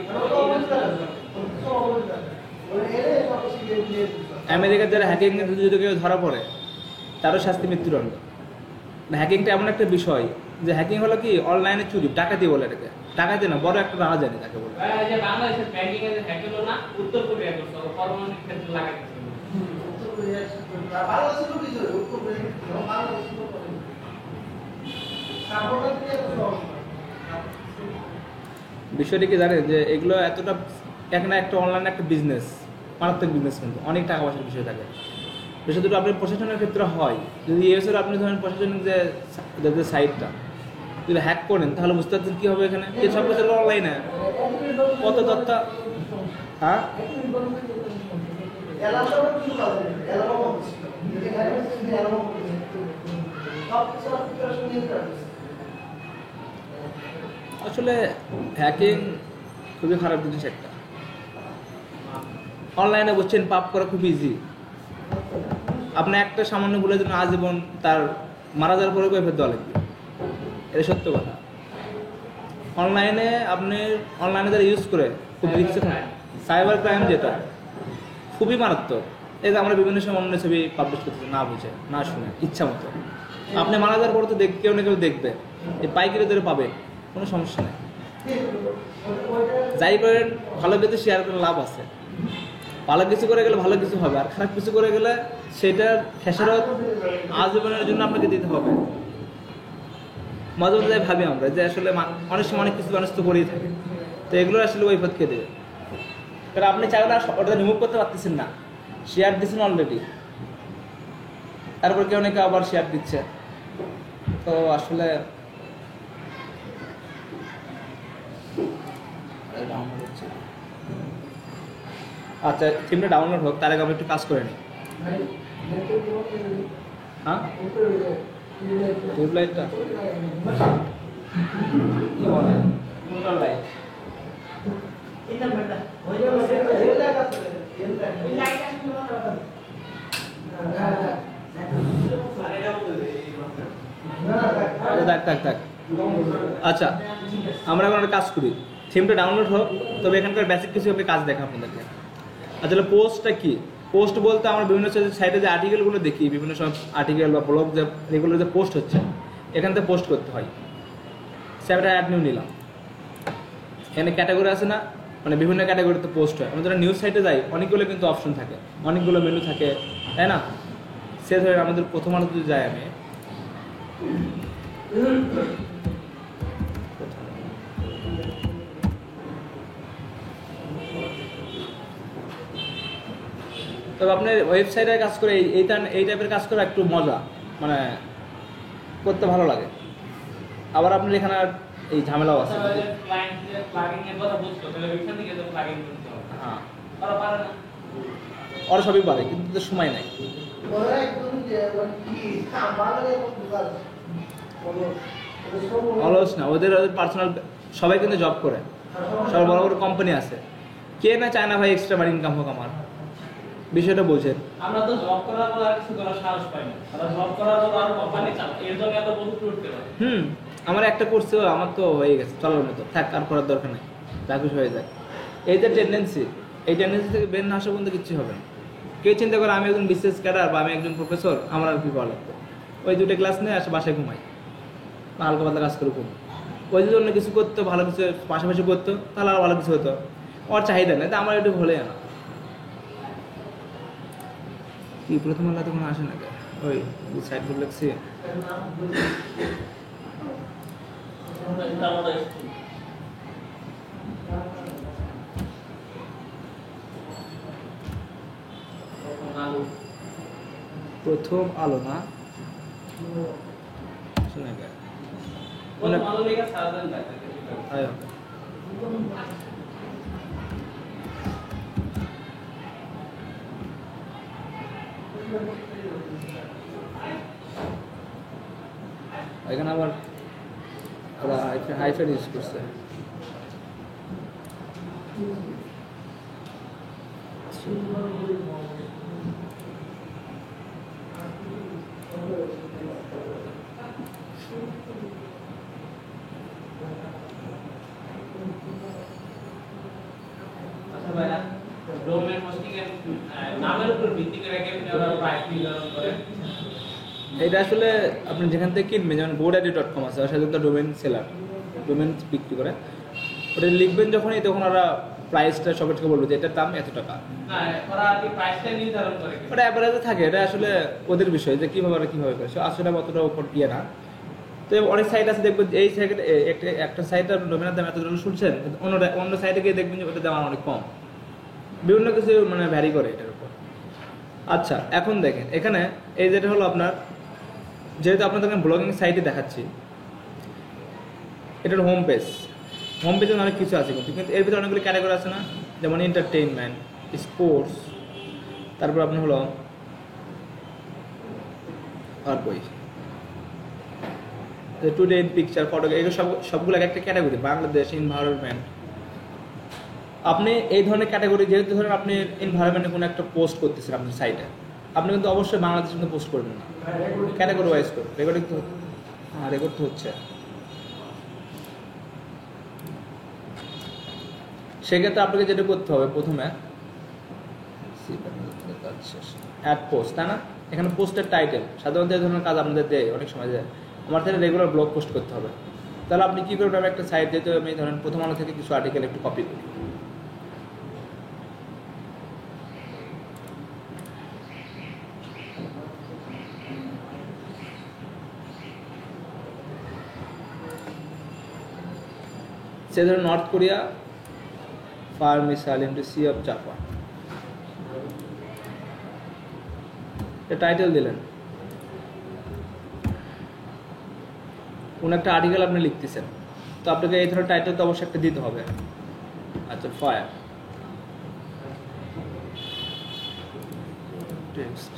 আমেরিকার যারা হ্যাকিং এর যদি কেউ ধরা পড়ে তারও শাস্তি মৃত্যুদণ্ড। হ্যাকিংটা এমন একটা বিষয় যে হ্যাকিং হলো কি অনলাইনে চুরি, টাকাতি বলে এটাকে, টাকাতি না বড় একটা রাজা জানি তাকে বলে। যে বাংলাদেশের ব্যাংকিং এর হ্যাক হলো না, উত্তর কোরিয়া করছে, পরমাণু ক্ষেত্রে লাগাইছে। উত্তর কোরিয়া বাংলাদেশের তো কিছু উত্তর কোরিয়া বাংলাদেশের তো করে সাপোর্টার দিয়ে তো বিষয়টি কি জানেন যে এগুলো এতটা এখানে একটা অনলাইনে একটা বিজনেস, মারাত্মক বিজনেস, কিন্তু অনেক টাকা পয়সার বিষয় থাকে। বিষয় দুটো আপনার প্রশাসনের ক্ষেত্রে হয়, যদি এসের আপনি ধরেন প্রশাসনিক যে সাইটটা যদি হ্যাক করেন তাহলে বুঝতে পারছেন কী হবে এখানে, এই সব কিছু অনলাইনে কত তথ্য। হ্যাঁ আসলে হ্যাকিং খুবই খারাপ জিনিস একটা। অনলাইনে বুঝছেন পাপ করা খুব ইজি, আপনি একটা সামান্য ভুলের জন্য আজীবন তার মারা যাওয়ার পরে কৈফিয়ত দেওয়া লাগবে, এটা সত্য কথা। অনলাইনে যারা ইউজ করে খুব রিস্কে থাকে, সাইবার ক্রাইম যেটা খুবই মারাত্মক। এই যে আমরা বিভিন্ন সময় অন্য ছবি পাবলিশ করতেছি না বুঝে না শুনে ইচ্ছা মতো, আপনি মারা যাওয়ার পরে তো কেউ না কেউ দেখবে, এই পাইকারি ধরে পাবে, কোনো সমস্যা নেই। যাই করেন ভালো কিছু শেয়ার করে লাভ আছে, ভালো কিছু করে গেলে ভালো কিছু হবে, আর খারাপ কিছু করে গেলে সেটার খেসারত আজীবনের জন্য আপনাকে দিতে হবে। মাঝে মাঝে ভাবি আমরা যে আসলে অনেক সময় অনেক কিছু মানুষ তো করেই থাকে, তো এগুলো আসলে ওইফত খেয়ে দেবে, কারণ আপনি চাইলে ওটা রিমুভ করতে পারতেছেন না, শেয়ার দিচ্ছেন অলরেডি, তারপর কেউ নাকি আবার শেয়ার দিচ্ছে, তো আসলে আচ্ছা থিমটা ডাউনলোড হোক তার আগে আমি একটু কাজ করে নিই। হ্যাঁ টিউবলাইটটা কি বলে মোটর লাইট, থাক। আচ্ছা আমরা এখন একটা কাজ করি, থিমটা ডাউনলোড হোক, তবে এখানকার বেসিক কিছু আমি কাজ দেখা আপনাদেরকে। আসলে পোস্টটা কি, পোস্ট বলতে আমরা বিভিন্ন সাইটে যে আর্টিকেলগুলো দেখি, বিভিন্ন সব আর্টিকেল বা ব্লগ যে রেগুলার যে পোস্ট হচ্ছে এখান থেকে পোস্ট করতে হয়। সেটা অ্যাড নিউ নিলাম, এখানে ক্যাটাগরি আছে না, মানে বিভিন্ন ক্যাটাগরিতে পোস্ট হয়। আমরা যারা নিউজ সাইটে যাই অনেকগুলো কিন্তু অপশন থাকে, অনেকগুলো মেনু থাকে, তাই না? সে ধরে আমাদের প্রথম আলো যদি যাই আমি, তবে আপনার ওয়েবসাইটে কাজ করে এই টাইপের কাজ করে একটু মজা, মানে করতে ভালো লাগে। আবার আপনার এখানে এই ঝামেলাও আছে। হ্যাঁ ওরা সবই পারে, কিন্তু তো সময় নাই। অলস না, ওদের পার্সোনাল সবাই কিন্তু জব করে, সবার বড় বড় কোম্পানি আছে, কে না চায় না ভাই এক্সট্রা বার ইনকাম হোক আমার, বিষয়টা বোঝেন। আমরা তো জব করার পর আর কিছু করার সাহস পাই না, আমরা জব করার পর আর কোম্পানি চালায়, এর জন্য এত বহুত করতে হয়। আমার একটা কোর্সে আমার তো হয়ে গেছে চলার মতো, থাক আর করার দরকার নেই, যা কিছু হয়ে যায়। এই যে টেন্ডেন্সি, এই টেন্ডেন্সি থেকে বের না আসা পর্যন্ত কিচ্ছু হবে না। কেউ চিন্তা করে আমি একজন বিসিএস ক্যাডার বা আমি একজন প্রফেসর, আমার আর কি করা লাগবে, ওই দুটো ক্লাস নিয়ে আসে বাসায় ঘুমাই বা হালকা পাতলা কাজ করে ঘুম। ওই জন্য কিছু করতো, ভালো কিছু পাশাপাশি করতো, তাহলে আর ভালো কিছু হতো। ওর চাহিদা নেই, তা আমার একটু ভুলে না কি প্রথম আল্লাহ কোনো আসে না, ওই সাইডগুলো লিখছি। প্রথম আলো না শুনে গে প্রথম আলো লেখা সারাদিন থাকে আয় এখানে আবার ওরা হাইফাই ইউজ করছে আচ্ছা ভাইয়া ডোমেন হোস্টিং এর নামের উপর ভিত্তি করে কেমনে ওরা প্রাইস নির্ধারণ করে? এটা আসলে আপনি যেখান থেকে কিনবেন যেমন godaddy.com আছে ওর সাথে তো ডোমেন সেলার ডোমেন বিক্রি করে ওটা লিখবেন যখনই তখন ওরা প্রাইসটা সবার থেকে বলবে যে এটার দাম এত টাকা না ওরা কি প্রাইসটা নির্ধারণ করে কি? ওটা অ্যাভারেজে থাকে এটা আসলে ওদের বিষয় যে কীভাবে ওরা কীভাবে করে আসলে অতটা উপর দিয়ে না তো অনেক সাইট আছে দেখবেন এই সাইটে একটা সাইটের ডোমেনের দাম এত টাকা শুনছেন অন্য সাইটে গিয়ে দেখবেন যে ওটার দাম অনেক কম বিভিন্ন কিছু মানে ভ্যারি করে এটার উপর আচ্ছা এখন দেখেন এখানে এই যেটা হলো আপনার যেহেতু আপনাদের ব্লগিং সাইটে দেখাচ্ছি এটার হোম পেজে অনেক কিছু আছে কিন্তু এর ভিতরে অনেকগুলো ক্যাটাগরি আছে না যেমন এন্টারটেইনমেন্ট স্পোর্টস তারপর আপনার হলো আর বই টুডে পিকচার ফটো এগুলো সবগুলো একটা ক্যাটাগরি বাংলাদেশ এনভায়রনমেন্ট আপনি এই ধরনের ক্যাটাগরি যেহেতু ধরেন আপনি এনভায়রনমেন্টে কোনো একটা পোস্ট করতেছেন আপনার সাইটে আপনি কিন্তু অবশ্যই বাংলাদেশে কিন্তু পোস্ট করবেন না ক্যাটাগরি ওয়াইজ করবেন রেকর্ডিং তো রেকর্ড তো হচ্ছে সেক্ষেত্রে আপনাকে যেটা করতে হবে প্রথমে অ্যাড পোস্ট তাই না এখানে পোস্টের টাইটেল সাধারণত এই ধরনের কাজ আপনাদের দেয় অনেক সময় যায় আমার থেকে রেগুলার ব্লগ পোস্ট করতে হবে তাহলে আপনি কী করবেন আমি একটা সাইট যেহেতু আমি ধরেন প্রথম আলো থেকে কিছু আর্টিকেল একটু কপি করি সে ধরুন North Korea fire missile into sea of Japan title দিলেন কোন একটা আর্টিকেল আপনি লিখতেছেন তো আপনাকে এই ধরনের টাইটেল তো অবশ্যই একটা দিতে হবে আচ্ছা ফায়ার টেক্সট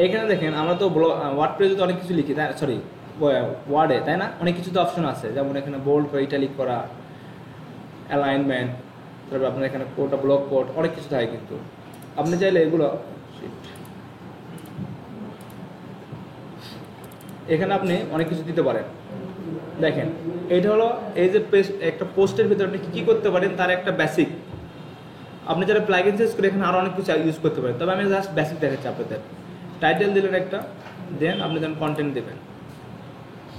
এইখানে দেখেন আমরা তো ওয়ার্ডপ্রেসে তো অনেক কিছু লিখি তাই সরি ওয়ার্ডে তাই না অনেক কিছু তো অপশন আছে যেমন এখানে বোল্ড করে ইটালিক করা অ্যালাইনমেন্ট তারপর আপনার এখানে কোডটা ব্লক কোড অনেক কিছু থাকে কিন্তু আপনি চাইলে এগুলো এখানে আপনি অনেক কিছু দিতে পারেন দেখেন এইটা হলো এই যে একটা পোস্টের ভিতরে আপনি কী করতে পারেন তার একটা বেসিক আপনি যারা প্লাগইন ইউজ করে এখানে আরও অনেক কিছু ইউজ করতে পারেন তবে আমি জাস্ট বেসিক দেখাচ্ছি আপনাদের টাইটেল দিলেন একটা দেন আপনি যেন কন্টেন্ট দেবেন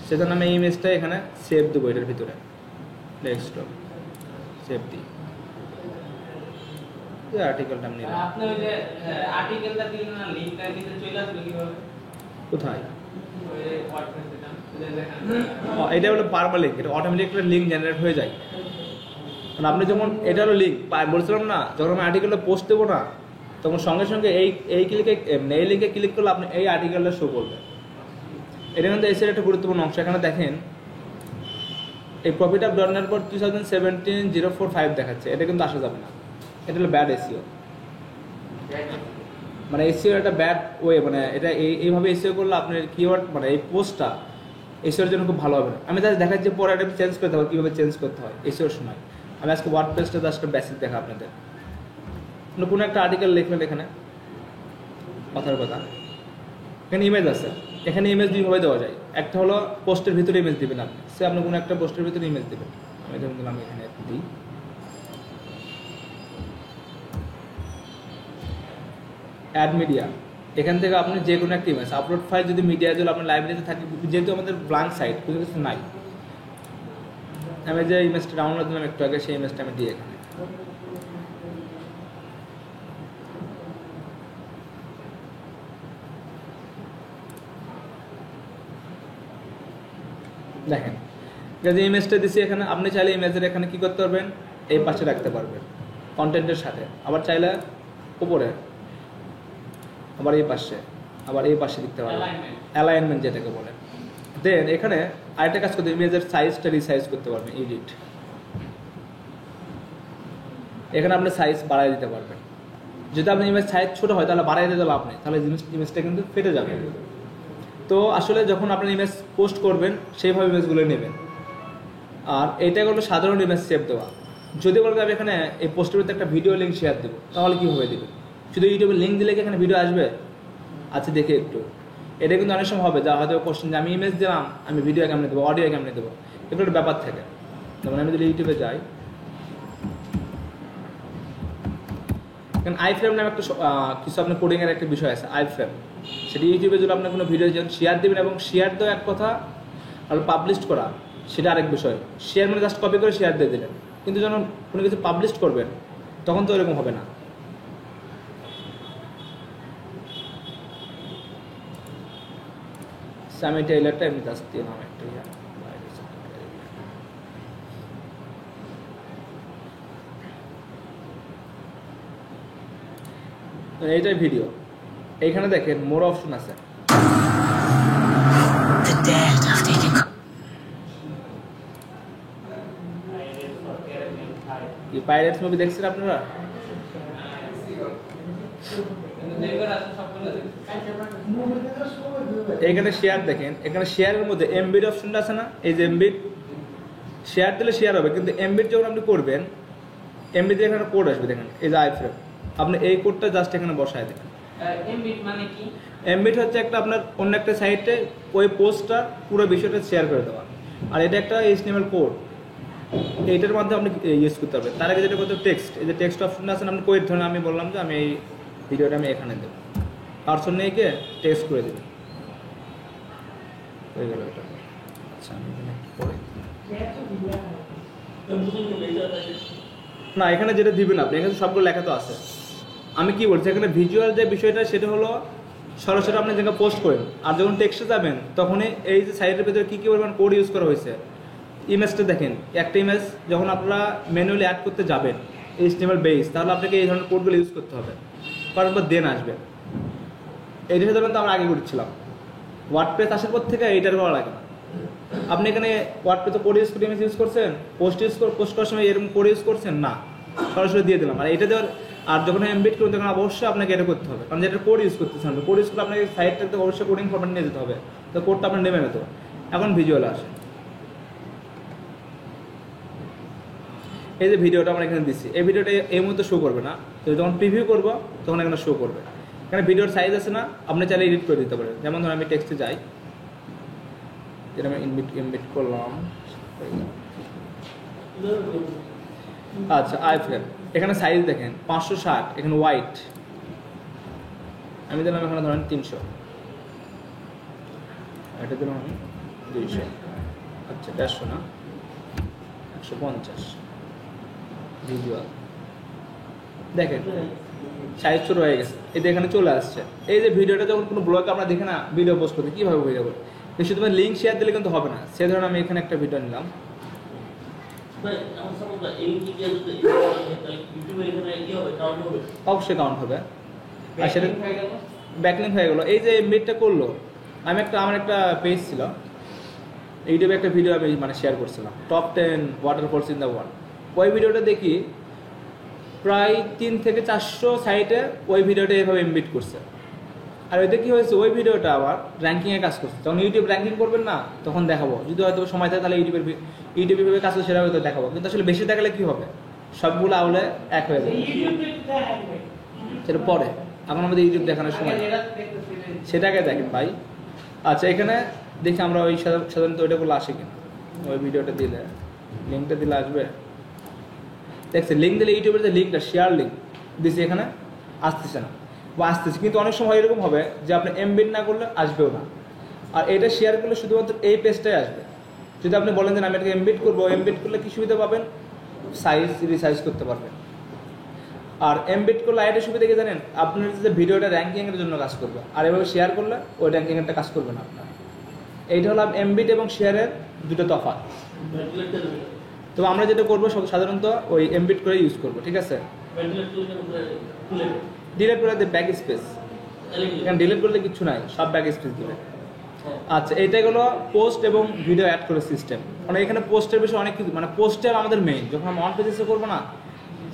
সেজন্য আমি ইমেজটা এখানে সেভ দেবো এটার ভিতরে ডেস্কটপ সেভ দিই আর্টিকেলটা আমি নিলাম আপনি ওই যে আর্টিকেলটা দিলেন না লিংকটা দিতে চলে আসবে কিভাবে কোথায় ওই ওয়ার্ডপ্রেস এটা দেখেন এটা হলো পারমানেন্ট লিংক এটা অটোমেটিক একটা লিংক জেনারেট হয়ে যায় মানে আপনি যখন এটা হলো লিঙ্ক বলছিলাম না যখন আমি আর্টিকেলটা পোস্ট দেবো না তখন সঙ্গে সঙ্গে এই ক্লিকে এই লিঙ্কে ক্লিক করলে আপনি এই আর্টিকেলটা শো করবে এটা কিন্তু এসের একটা গুরুত্বপূর্ণ অংশ এখানে দেখেন এই প্রফিট অফ ডলারের পর 2017-04-5 দেখাচ্ছে এটা কিন্তু আসা যাবে না এটা হলো ব্যাড এসিও মানে এসিও একটা ব্যাড ওয়ে মানে এটা এইভাবে এসিও করলে আপনার কিওয়ার্ড মানে এই পোস্টটা এসিওর জন্য খুব ভালো হবে না আমি তাহলে দেখাচ্ছি পরে এটা চেঞ্জ করতে হবে কীভাবে চেঞ্জ করতে হয় এসিওর সময় আমি আজকে ওয়ার্ডপ্রেসটা জাস্ট বেসিক দেখা আপনাদের কোনো একটা আর্টিকেল লিখলেন এখানে কথার কথা এখানে ইমেজ আছে এখানে ইমেজ দুইভাবে দেওয়া যায় একটা হলো পোস্টের ভিতরে ইমেজ দিবেন আপনি সে আপনি কোনো একটা পোস্টের ভিতরে ইমেজ দেবেন আমি ধরুন দিলাম এখানে দিই অ্যাড মিডিয়া, এখান থেকে আপনি যে কোনো একটা ইমেজ আপলোড ফাইল যদি মিডিয়া যদি আপনার লাইব্রেরিতে থাকে, যেহেতু আমাদের ব্ল্যাঙ্ক সাইট কোনো কিছু নাই, আমি যে ইমেজটা ডাউনলোড দিলাম একটু আগে সেই ইমেজটা আমি দিয়ে এখানে দেখেন যে ইমেজটা দিছি এখানে। আপনি চাইলে ইমেজের এখানে কি করতে পারবেন, এই পাশে রাখতে পারবেন কন্টেন্টের সাথে, আবার চাইলে উপরে, আবার এই পাশে, আবার এই পাশে দিতে পারবেন, অ্যালাইনমেন্ট যেটাকে বলে। দেন এখানে আরেকটা কাজ করতে, ইমেজের সাইজটা রিসাইজ করতে পারবেন, এডিট, এখানে আপনি সাইজ বাড়াই দিতে পারবেন। যদি আপনার ইমেজ সাইজ ছোট হয় তাহলে বাড়াই দিতে লাভ নেই, তাহলে ইমেজটা কিন্তু ফেটে যাবে। তো আসলে যখন আপনার ইমেজ পোস্ট করবেন সেইভাবে ইমেজগুলো নেবেন। আর এইটা হলো সাধারণ ইমেজ সেভ দেওয়া। যদি বলতে আমি এখানে এই পোস্টের মধ্যে একটা ভিডিও লিঙ্ক শেয়ার দেবো, তাহলে কীভাবে দেবেন? শুধু ইউটিউবে লিঙ্ক দিলে কি এখানে ভিডিও আসবে? আচ্ছা দেখে একটু, এটা কিন্তু অনেক সময় হবে যা হয়তো কোশ্চেন যে আমি ইমেজ দিলাম, আমি ভিডিও কেমনে দেবো, অডিও কেমনে দেবো, এগুলো একটা ব্যাপার থাকে। যেমন আমি যদি ইউটিউবে যাই, কারণ আই ফ্রেম নামে একটা কিছু আপনার কোডিংয়ের একটা বিষয় আছে, আই ফ্রেম। সেটা ইউটিউবে যদি আপনার কোনো ভিডিও শেয়ার দেবেন, এবং শেয়ার দেওয়া এক কথা আর পাবলিশ করা সেটা আরেক বিষয়। শেয়ার মানে জাস্ট কপি করে শেয়ার দিয়ে দিলেন, কিন্তু যখন কোনো কিছু পাবলিশ করবেন তখন তো এরকম হবে না। সামি টেইলারটা এমনি জাস্ট দিয়ে নাম একটা এইটাই ভিডিও। এইখানে দেখেন মোর অপশন আছে। কি পাইরেটস মুভি দেখছেন আপনারা? এইখানে শেয়ার দেখেন, এখানে শেয়ারের মধ্যে এমবিড অপশনটা আছে না, এই যে এমবিড, শেয়ার দিলে শেয়ার হবে, কিন্তু এমবিড যখন আপনি করবেন, এমবিড এখানে কোড আসবে, দেখেন এই যে আইফ্রেম, আপনি এই কোডটা জাস্ট এখানে বসায় দেখেন। এমবিট মানে কি? এমবিট হচ্ছে একটা আপনার অন্য একটা সাইটে ওই পোস্টটা পুরো বিষয়টা শেয়ার করে দেওয়া, আর এটা একটা HTML কোড, এইটার মাধ্যমে আপনি ইউজ করতে পারবেন। তার আগে যেটা করতে টেক্সট, এই যে টেক্সট অপশনটা আছে, আপনি কোয়ের ধরনের আমি বললাম যে আমি এই ভিডিওটা আমি এখানে দেবো, পার্সন নিয়ে গিয়ে টেক্সট করে দেবেন, হয়ে গেল এটা। আচ্ছা আমি এখানে পরে না, এখানে যেটা দিবেন আপনি, এখানে সবগুলো লেখা তো আছে। আমি কি বলছি, এখানে ভিজুয়াল যে বিষয়টা সেটা হলো সরাসরি আপনি যেখানে পোস্ট করেন, আর যখন টেক্সটে যাবেন তখনই এই যে সাইটের ভিতরে কী কী পরিমাণ কোড ইউজ করা হয়েছে। ইমেজটা দেখেন, একটা ইমেজ যখন আপনারা ম্যানুয়ালি অ্যাড করতে যাবেন HTML বেস, তাহলে আপনাকে এই ধরনের কোডগুলো ইউজ করতে হবে, করার পর দেন আসবে। এইটা সাধারণত আমরা আগে করছিলাম, ওয়ার্ডপ্রেস আসার পর থেকে এইটার করা লাগে না। আপনি এখানে ওয়ার্ডপ্রেসে কোড ইউজ করে ইমেজ ইউজ করছেন, পোস্ট করার সময় এরকম কোড ইউজ করছেন না, সরাসরি দিয়ে দিলাম। আর এটা দেওয়ার, আর যখন এমবিট করুন তখন অবশ্যই আপনাকে এটা করতে হবে, কারণ যেটা কোড ইউজ করতেছেন, কোড ইউজ করে আপনাকে সাইটটাতে অবশ্যই কোডিং ফরম্যাট নিয়ে যেতে হবে, তো কোডটা আপনার নেবেন তো। এখন ভিজুয়াল আসে, এই যে ভিডিওটা আমরা এখানে দিচ্ছি, এই ভিডিওটা এই মুহূর্তে শো করবে না, তো যখন প্রিভিউ করবো তখন এখানে শো করবে। এখানে ভিডিওর সাইজ আছে না, আপনি চাইলে এডিট করে দিতে পারেন। যেমন ধরুন আমি টেক্সটে যাই, যেটা আমি ইনবিট করলাম, আচ্ছা আইফ্রেম, এখানে সাইজ দেখেন 560, এখানে হোয়াইট, আমি দিলাম এখানে ধরেন 300, এটা দিলাম আমি 200, আচ্ছা 150 না 150, ভিজুয়াল দেখেন সাইজ ছোট হয়ে গেছে, এটা এখানে চলে আসছে। এই যে ভিডিওটা যখন কোনো ব্লগে আমরা দেখে না ভিডিও পোস্ট করতে কীভাবে হয়ে যাবে, শুধু লিঙ্ক শেয়ার দিলে কিন্তু হবে না। সে ধরুন আমি এখানে একটা ভিডিও নিলাম, অবশ্যই কাউন্ট হবে, আর সেটা ব্যাকলিঙ্ক হয়ে গেলো। এই যে এমবিটটা করলো, আমি আমার একটা পেজ ছিল ইউটিউবে, একটা ভিডিও আমি মানে শেয়ার করছিলাম, top 10 waterfalls in the world. ওই ভিডিওটা দেখি প্রায় 3 থেকে 400 সাইটে ওই ভিডিওটা এভাবে এমবিট করছে। আর ওইটা কী হয়েছে, ওই ভিডিওটা আবার র্যাঙ্কিংয়ে কাজ করছে। যখন ইউটিউব র্যাঙ্কিং করবেন না তখন দেখাবো, যদি হয়তো সময় থাকে তাহলে ইউটিউবে কাজ করছে সেটা হয়তো দেখাবো, কিন্তু আসলে বেশি দেখালে কী হবে, সবগুলো আউলে এক হয়ে যাবে, সেটা পরে। এখন আমাদের ইউটিউব দেখানোর সময় সেটাকে দেখেন ভাই। আচ্ছা এখানে দেখি আমরা ওই সাধারণত ওইটাগুলো আসে কিনা, ওই ভিডিওটা দিলে লিঙ্কটা দিলে আসবে, দেখছি লিঙ্ক দিলে ইউটিউবের যে লিঙ্কটা শেয়ার লিঙ্ক দিচ্ছি এখানে আসতেছে না। বা আসতেছে, কিন্তু অনেক সময় এরকম হবে যে আপনি এমবেড না করলে আসবেও না। আর এটা শেয়ার করলে শুধুমাত্র এই পেজটাই আসবে। যদি আপনি বলেন যে আমি এটাকে এমবেড করবো, এমবেড করলে কি সুবিধা পাবেন? সাইজ রিসাইজ করতে পারবেন। আর এমবেড করলে আরেকটা সুবিধা কি জানেন? আপনার যে ভিডিওটা র্যাঙ্কিংয়ের জন্য কাজ করবে, আর এভাবে শেয়ার করলে ওই র্যাঙ্কিংয়েরটা কাজ করবে না আপনার। এইটা হলো এমবেড এবং শেয়ারের দুটো তফাৎ। তো আমরা যেটা করবো সাধারণত ওই এমবেড করে ইউজ করবো, ঠিক আছে? ডিলিট করে দেবে ব্যাক স্পেস, এখানে ডিলিট করলে কিছু নাই, সব ব্যাক স্পেস দিবে। আচ্ছা, এইটাই হলো পোস্ট এবং ভিডিও অ্যাড করে সিস্টেম। মানে এখানে পোস্টের বিষয়ে অনেক কিছু, মানে পোস্টার আমাদের মেইন, যখন আমরা অন পেজে করবো না,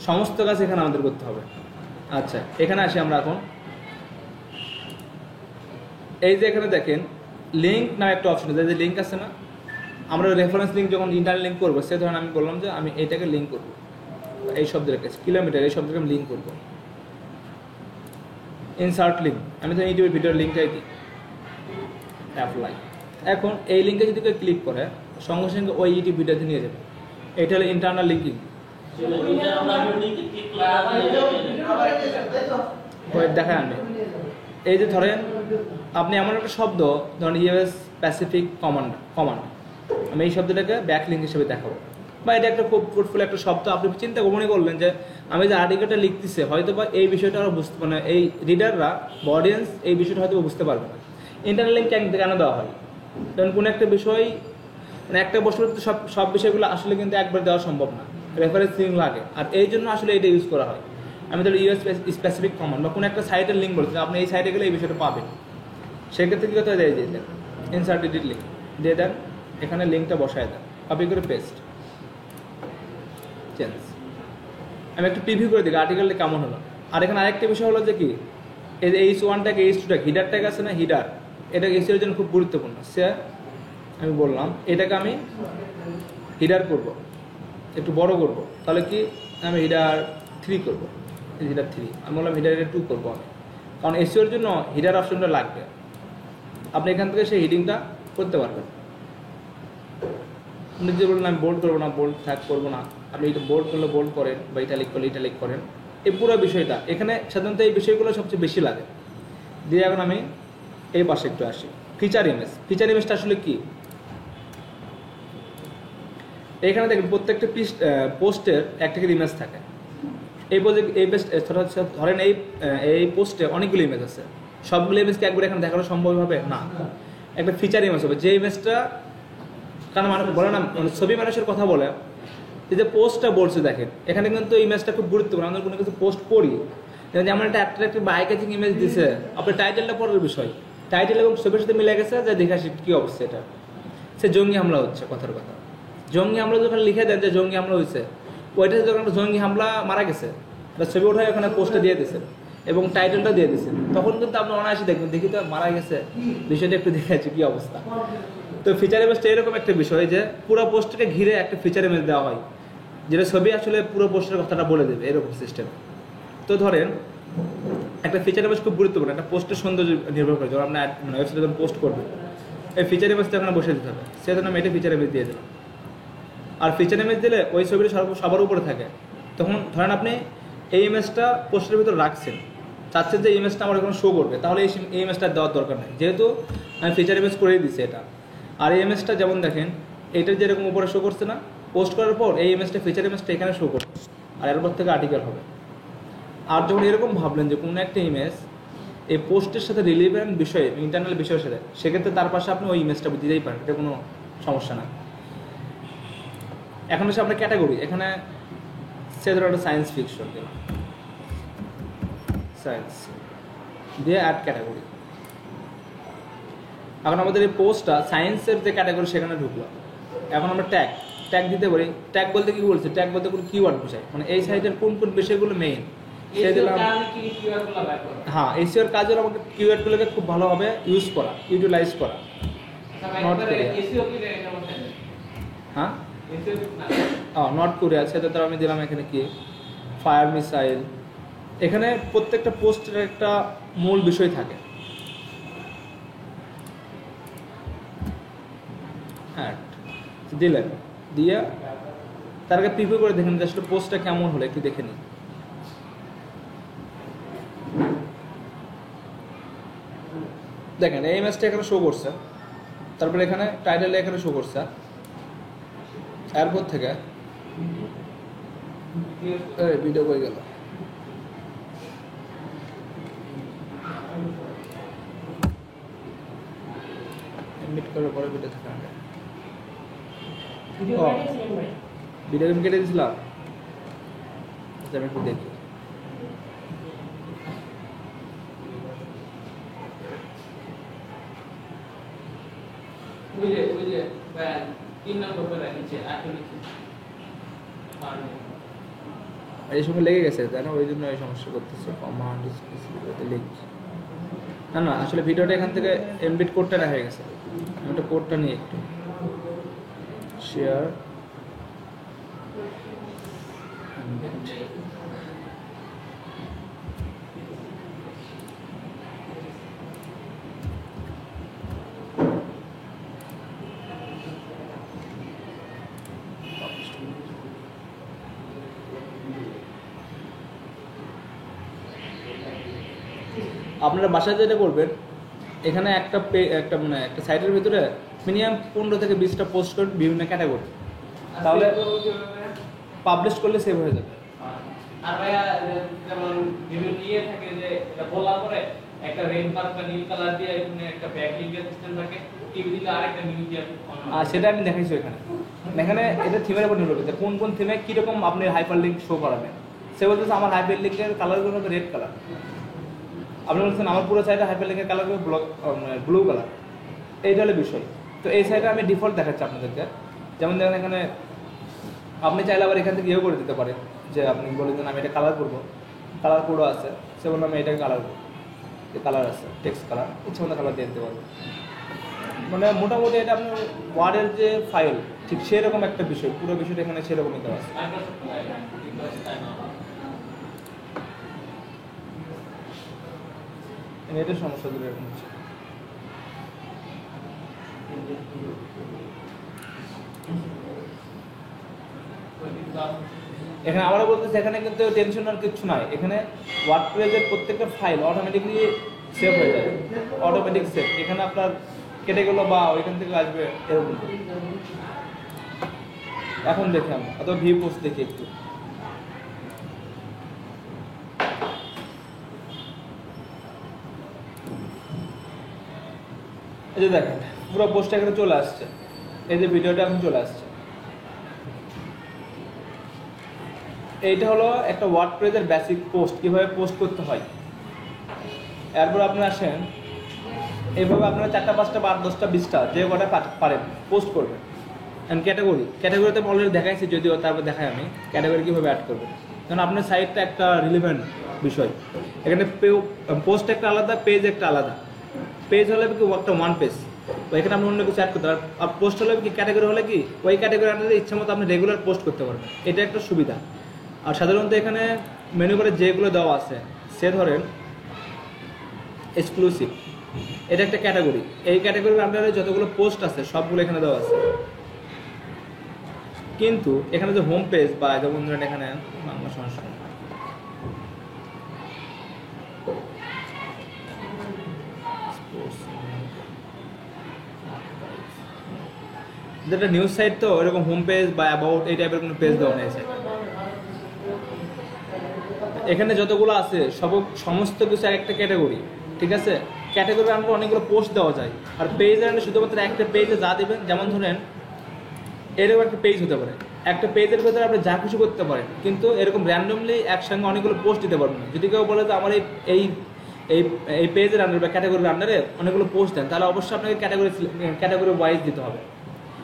সমস্ত কাজ এখানে আমাদের করতে হবে। আচ্ছা, এখানে আসি আমরা এখন। এই যে এখানে দেখেন লিঙ্ক না একটা অপশন আছে, যে লিঙ্ক আছে না, আমরা রেফারেন্স লিঙ্ক যখন ইন্টারনেট লিঙ্ক করবো, সে ধরনের আমি বললাম যে আমি এইটাকে লিঙ্ক করবো, এই শব্দ রেখেছি কিলোমিটার, এই শব্দটাকে আমি লিঙ্ক করবো। ইনসার্ট লিঙ্ক, আমি তো ইউটিউবের ভিডিওর লিঙ্কটাই দিই, অ্যাপ্লাই। এখন এই লিঙ্কে যদি কেউ ক্লিক করে সঙ্গে সঙ্গে ওই ইউটিউব ভিডিওতে নিয়ে যাবে। এটা হলো ইন্টারনাল লিঙ্কিং। দেখায় আমি এই যে ধরেন আপনি এমন একটা শব্দ ধরেন ইউএস প্যাসিফিক কমান্ড, আমি এই শব্দটাকে ব্যাক লিঙ্ক হিসেবে দেখাবো, বা এটা একটা খুব ফ্রুটফুল একটা শব্দ। আপনি চিন্তা মনে করলেন যে আমি যে আর্টিকেলটা লিখতেছে হয়তো বা এই বিষয়টা আরও বুঝতে, মানে এই রিডাররা বা অডিয়েন্স এই বিষয়টা হয়তো বুঝতে পারবে না। ইন্টারনাল লিঙ্ক কেন দেওয়া হয়? কারণ কোনো একটা বিষয়, মানে একটা বছর সব বিষয়গুলো আসলে কিন্তু একবার দেওয়া সম্ভব না, রেফারেন্স লিঙ্ক লাগে। আর এই জন্য আসলে এটা ইউজ করা হয়। আমি ধরো ইউএস স্পেসিফিক কমান্ড বা কোনো একটা সাইটের লিঙ্ক বলছি, আপনি এই সাইটে গেলে এই বিষয়টা পাবেন। সেক্ষেত্রে কী করতে দিয়ে দেন, ইনসার্ট এডিট লিঙ্ক দিয়ে দেন, এখানে লিঙ্কটা বসায় দেন, কপি করে পেস্ট, চেঞ্জ। আমি একটু প্রিভিউ করে দিই আর্টিকেলটা কেমন হলো। আর এখানে আরেকটা বিষয় হলো যে কি, এই যে H1 H2 হিডার ট্যাগ আছে না, হিডার, এটা এসিওর জন্য খুব গুরুত্বপূর্ণ। সে আমি বললাম এটাকে আমি হিডার করব, একটু বড় করব, তাহলে কি আমি হিডার 3 করব, হিডার 3। আমি বললাম হিডার 2 করবো আমি, কারণ এসিওর জন্য হিডার অপশনটা লাগবে। আপনি এখান থেকে সেই হিডিংটা করতে পারবেন। আপনি যে বললেন আমি বোল্ড করবো না, বোল্ড থাক করবো না, আপনি এটা বোল্ড করলে বোল্ড করেন, বা ইটালিক করলে ইটালিক করেন। এই পুরো বিষয়টা এখানে সাধারণত এই বিষয়গুলো সবচেয়ে বেশি লাগে। দিয়ে এখন আমি এই পাশে একটু আসি, ফিচার ইমেজ। ফিচার ইমেজটা আসলে কি? এখানে দেখেন প্রত্যেকটা পোস্টের একটা করে ইমেজ থাকে। এই ধরেন এই পোস্টে অনেকগুলো ইমেজ আছে, সবগুলো ইমেজকে একবার এখানে দেখানো সম্ভব হবে না। একটা ফিচার ইমেজ হবে, যে ইমেজটা, কারণ মানুষ বলে না, ছবি মানুষের কথা বলে, এই যে পোস্টটা বলছে দেখেন এখানে কিন্তু ইমেজটা খুব গুরুত্বপূর্ণ। আমরা কোনো কিছু পোস্ট পড়ি, যেমন একটা অ্যাট্রাক্টিভ বা আই ক্যাচিং ইমেজ দিছে, আপনার টাইটেলটা পড়ার বিষয়, টাইটেল এবং ছবির সাথে মিলে গেছে, যে দেখে আসি কী অবস্থা। এটা সে জঙ্গি হামলা হচ্ছে, কথার কথা। জঙ্গি হামলা যখন লিখে দেন যে জঙ্গি হামলা হয়েছে, ওইটা যখন একটা জঙ্গি হামলা মারা গেছে, ছবি ওঠায় ওখানে পোস্টে দিয়ে দিছে এবং টাইটেলটা দিয়ে দিছে, তখন কিন্তু আপনি অনায়াসে দেখবেন, দেখি তো মারা গেছে, বিষয়টা একটু দেখে আছে কী অবস্থা। তো ফিচার ইমেজটা এরকম একটা বিষয় যে পুরো পোস্টকে ঘিরে একটা ফিচার ইমেজ দেওয়া হয়, যেটা ছবি আসলে পুরো পোস্টের কথাটা বলে দেবে, এরকম সিস্টেম। তো ধরেন একটা ফিচার ইমেজ খুব গুরুত্বপূর্ণ, একটা পোস্টের সৌন্দর্য নির্ভর করে। যখন আপনার ওয়েবসাইটে যখন পোস্ট করবে, এই ফিচার ইমেজটা ওখানে বসে দিতে হবে, সেজন্য আমি এটা ফিচার ইমেজ দিয়ে দিলাম। আর ফিচার ইমেজ দিলে ওই ছবিটা সবার উপরে থাকে। তখন ধরেন আপনি এই ইমেজটা পোস্টের ভিতরে রাখছেন, চাচ্ছেন যে ইমেজটা আমার এখানে শো করবে, তাহলে এই ইমেজটা দেওয়ার দরকার নেই, যেহেতু আমি ফিচার ইমেজ করেই দিচ্ছি এটা। আর এই ইমেজটা যেমন দেখেন এইটা যেরকম উপরে শো করছে না, পোস্ট করার পর এই ইমেজটা, ফিচার ইমেজটা এখানে শো করবে, আর এরপর থেকে আর্টিকেল হবে। আর যখন এরকম ভাবলেন যে কোনো একটা ইমেজ এই পোস্টের সাথে রিলেভেন্ট বিষয়ে, ইন্টারনাল বিষয়ের সাথে, সেক্ষেত্রে তার পাশে আপনি ওই ইমেজটা দিতেই পারেন, এটা কোনো সমস্যা না। এখন হচ্ছে আপনার ক্যাটাগরি, এখানে সে ধরো একটা সায়েন্স ফিকশন দিলাম, সায়েন্স দিয়ে অ্যাড ক্যাটাগরি। এখন আমাদের এই পোস্টটা সায়েন্সের যে ক্যাটাগরি সেখানে ঢুকলো। এখন আমরা ট্যাগ দিতে পারি। ট্যাগ বলতে কি বলছে? ট্যাগ বলতে কোনো কিওয়ার্ড বোঝায়, মানে এই সাইটের কোন কোন বিষয়গুলো মেইন। হ্যাঁ, এসিওর কাজ হলো আমাকে কিওয়ার্ডগুলোকে খুব ভালোভাবে ইউজ করা, ইউটিলাইজ করা। হ্যাঁ, নর্থ কোরিয়া, সেটা তো আমি দিলাম এখানে কি ফায়ার মিসাইল। এখানে প্রত্যেকটা পোস্টের একটা মূল বিষয় থাকে। হ্যাঁ, দিলেন, দিয়ে তার আগে প্রিভিউ করে দেখেন যে আসলে পোস্টটা কেমন হলো, একটু দেখে নিন। দেখেন এই ইমেজটা এখানে শো করছে, তারপরে এখানে টাইটেল এখানে শো করছে, এরপর থেকে ভিডিও হয়ে গেল। এডিট করার পরে ভিডিও থেকে ভিডিও আমি কেটে দিয়েছিলাম। আচ্ছা আমি একটু দেখি। ওই যে 3 নম্বর করে নিচে আটকে নিচে এই সময় লেগে গেছে তাই না, ওই জন্য এই সমস্যা করতেছে। কমান্ড লিখছি না না, আসলে ভিডিওটা এখান থেকে এমবিট কোডটা না হয়ে গেছে। আমি ওটা কোডটা নিয়ে একটু শেয়ার আপনারা বাসায় যেটা করবেন, এখানে একটা মানে একটা সাইটের ভিতরে মিনিমাম 15 থেকে 20টা পোস্ট করবেন বিভিন্ন ক্যাটাগরি, তাহলে পাবলিশ করলে সেভ হয়ে যাবে। আর ভাইয়া যেমন বিভিন্ন ইয়ে থাকে যে এটা বলার পরে একটা রেড মার্ক বা নীল কালার দিয়ে এখানে একটা ব্যাকলিংক সিস্টেম থাকে, টিভি দিলে আরেকটা নিউ দিয়ে আর সেটা আমি দেখাইছি এখানে। এখানে এটা থিমের উপর নির্ভর করছে, কোন কোন থিমে কীরকম আপনি হাইপার লিঙ্ক শো করাবেন। সে বলতেছে আমার হাইপার লিঙ্কের কালারগুলো হবে রেড কালার, আপনি বলছেন আমার পুরো সাইডে হাইপার লিঙ্কের কালার হবে ব্লু কালার। এইটা হলো বিষয়। তো এই সাইডে আমি ডিফল্ট দেখাচ্ছি আপনাদেরকে। যেমন দেখেন এখানে আপনি চাইলে আবার এখান থেকে ইয়েও করে দিতে পারেন, যে আপনি বলে দেন আমি এটা কালার করবো, কালার কোডও আছে, সে বললাম আমি এটাকে কালার করবো, কালার আছে টেক্সট কালার, ইচ্ছে মতো কালার দিয়ে দিতে পারবো। মানে মোটামুটি এটা আপনার ওয়ার্ডের যে ফাইল ঠিক সেরকম একটা বিষয়, পুরো বিষয়টা এখানে সেরকমই দেওয়া আছে। নেটের সমস্যা দূরে এরকম হচ্ছে। এখানে আবারও বলতেছে এখানে কিন্তু টেনশন আর কিছু নাই, এখানে ওয়ার্ডপ্রেসের প্রত্যেকটা ফাইল অটোমেটিকলি সেভ হয়ে যাবে, অটোমেটিক সেভ। এখানে আপনার কেটে গেলো বা ওইখান থেকে আসবে এরকম। এখন দেখি আমরা অথবা ভিউ পোস্ট দেখি একটু। এই যে দেখেন পুরো পোস্টটা এখানে চলে আসছে, এই যে ভিডিওটা এখন চলে আসছে। এইটা হলো একটা ওয়ার্ডপ্রেসের বেসিক পোস্ট, কীভাবে পোস্ট করতে হয়। এরপর আপনি আসেন, এইভাবে আপনারা 4টা 5টা বা 10টা 20টা যে কটা পারেন পোস্ট করবেন। অ্যান্ড ক্যাটাগরিতে আমি অলরেডি দেখাইছি, যদিও তারপর দেখাই আমি ক্যাটাগরি কীভাবে অ্যাড করবেন। কারণ আপনার সাইটটা একটা রিলেভেন্ট বিষয়। এখানে পোস্ট একটা আলাদা, পেজ একটা আলাদা। পেজ হলে কি একটা ওয়ান পেজ, এখানে আপনি অন্য কিছু অ্যাড করতে পারেন। আর পোস্ট হলে কি ক্যাটাগরি হলে কি ওই ক্যাটাগরি আপনাদের ইচ্ছা মতো আপনি রেগুলার পোস্ট করতে পারবেন, এটা একটা সুবিধা। আর সাধারণত এখানে মেনু করে যেগুলো দেওয়া আছে, সে ধরেন এক্সক্লুসিভ, এটা একটা ক্যাটাগরি। এই ক্যাটাগরির আন্ডারে যতগুলো পোস্ট আছে সবগুলো এখানে দেওয়া আছে। কিন্তু এখানে যে হোম পেজ বা যেমন ধরেন এখানে বাংলা সংস্করণ, যেটা নিউজ সাইট, তো এরকম হোম পেজ বা অ্যাবাউট এই টাইপের কোনো পেজ দেওয়া নেই। এখানে যতগুলো আছে সমস্ত কিছু একটা ক্যাটাগরি, ঠিক আছে। ক্যাটাগরির আন্ডারে অনেকগুলো পোস্ট দেওয়া যায়। আর পেজের আন্ডারে শুধুমাত্র একটা পেজে যা দেবেন, যেমন ধরেন এরকম একটা পেজ হতে পারে, একটা পেজের ভেতরে আপনি যা কিছু করতে পারেন, কিন্তু এরকম র্যান্ডমলি একসঙ্গে অনেকগুলো পোস্ট দিতে পারবেন না। যদি কেউ বলে যে আমার এই এই এই পেজের আন্ডারে বা ক্যাটাগরির আন্ডারে অনেকগুলো পোস্ট দেন, তাহলে অবশ্যই আপনাকে ক্যাটাগরি ওয়াইজ দিতে হবে।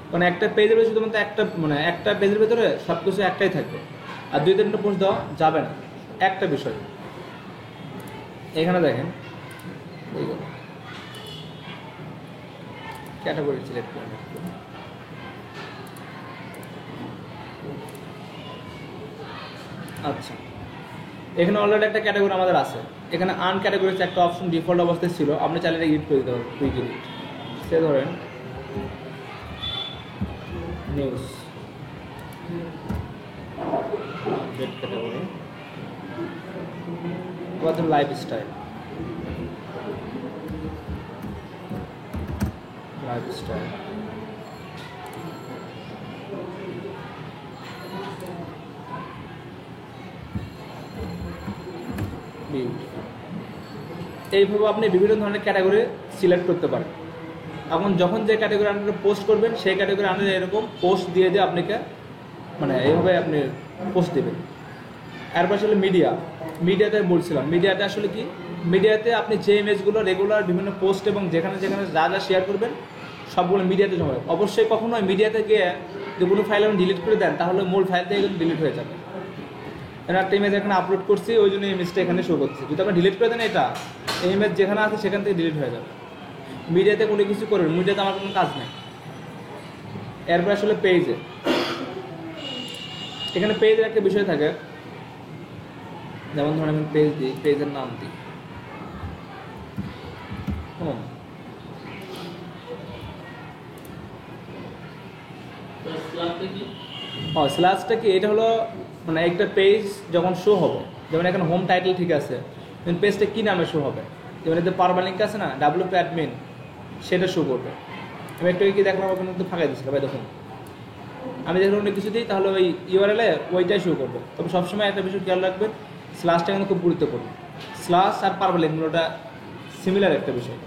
কারণ একটা পেজের ভেতরে শুধুমাত্র একটা পেজের ভেতরে সব কিছু একটাই থাকবে, আর 2-3টা পোস্ট দেওয়া যাবে না। একটা বিষয় এখানে দেখেন, ক্যাটাগরি সিলেক্ট করুন। আচ্ছা, এখানে অলরেডি একটা ক্যাটাগরি আমাদের আছে। এখানে আনক্যাটাগরিজ একটা অপশন ডিফল্ট অবস্থায় ছিল, আপনি চাইলে এডিট করে দিতে পারবেন, কুইক এডিট। সে ধরেন নিউজ ক্যাটাগরি, লাইফস্টাইল, স্টার এইভাবে আপনি বিভিন্ন ধরনের ক্যাটাগরি সিলেক্ট করতে পারেন। এখন যখন যে ক্যাটাগরি আন্ডারে পোস্ট করবেন সেই ক্যাটাগরি আন্ডারে এরকম পোস্ট দিয়ে আপনাকে মানে এইভাবে আপনি পোস্ট দেবেন। এরপর আসলে মিডিয়াতে বলছিলাম, মিডিয়াতে আসলে কি, মিডিয়াতে আপনি যে ইমেজগুলো রেগুলার বিভিন্ন পোস্ট এবং যেখানে যেখানে যা যা শেয়ার করবেন সবগুলো মিডিয়াতে জমা হবে। অবশ্যই কখনোই মিডিয়াতে গিয়ে যে কোনো ফাইল আপনি ডিলিট করে দেন তাহলে মূল ফাইল থেকে কিন্তু ডিলিট হয়ে যাবে। একটা ইমেজ এখানে আপলোড করছি ওই জন্য ইমেজটা এখানে শো করছে, যদি আপনি ডিলিট করে দেন এটা এই ইমেজ যেখানে আছে সেখান থেকে ডিলিট হয়ে যাবে। মিডিয়াতে কোনো কিছু করবেন, মিডিয়াতে আমার কোনো কাজ নেই। এরপর আসলে পেজে, এখানে পেজের একটা বিষয় থাকে, যেমন ধরেন আমি পেজ দিই, পেজের নাম দিই হোম। স্ল্যাশটা কি, এটা হলো মানে একটা পেজ যখন শো হবে, যেমন এখানে হোম টাইটেল ঠিক আছে, পেজটা কী নামে শো হবে, যেমন এতে পারমালিঙ্ক আছে না WP অ্যাডমিন, সেটা শো করবে। আমি একটু কি দেখলাম ওখানে কিন্তু ফাঁকাই দিচ্ছিল ভাই, দেখুন আমি যখন অনেক কিছু দিই তাহলে ওই ইউআরএলে ওইটাই শো করবে। তবে সবসময় একটা বিষয় খেয়াল রাখবেন, স্ল্যাশটা কিন্তু খুব গুরুত্বপূর্ণ। স্ল্যাশ আর পারমালিঙ্ক ওটা সিমিলার একটা বিষয়।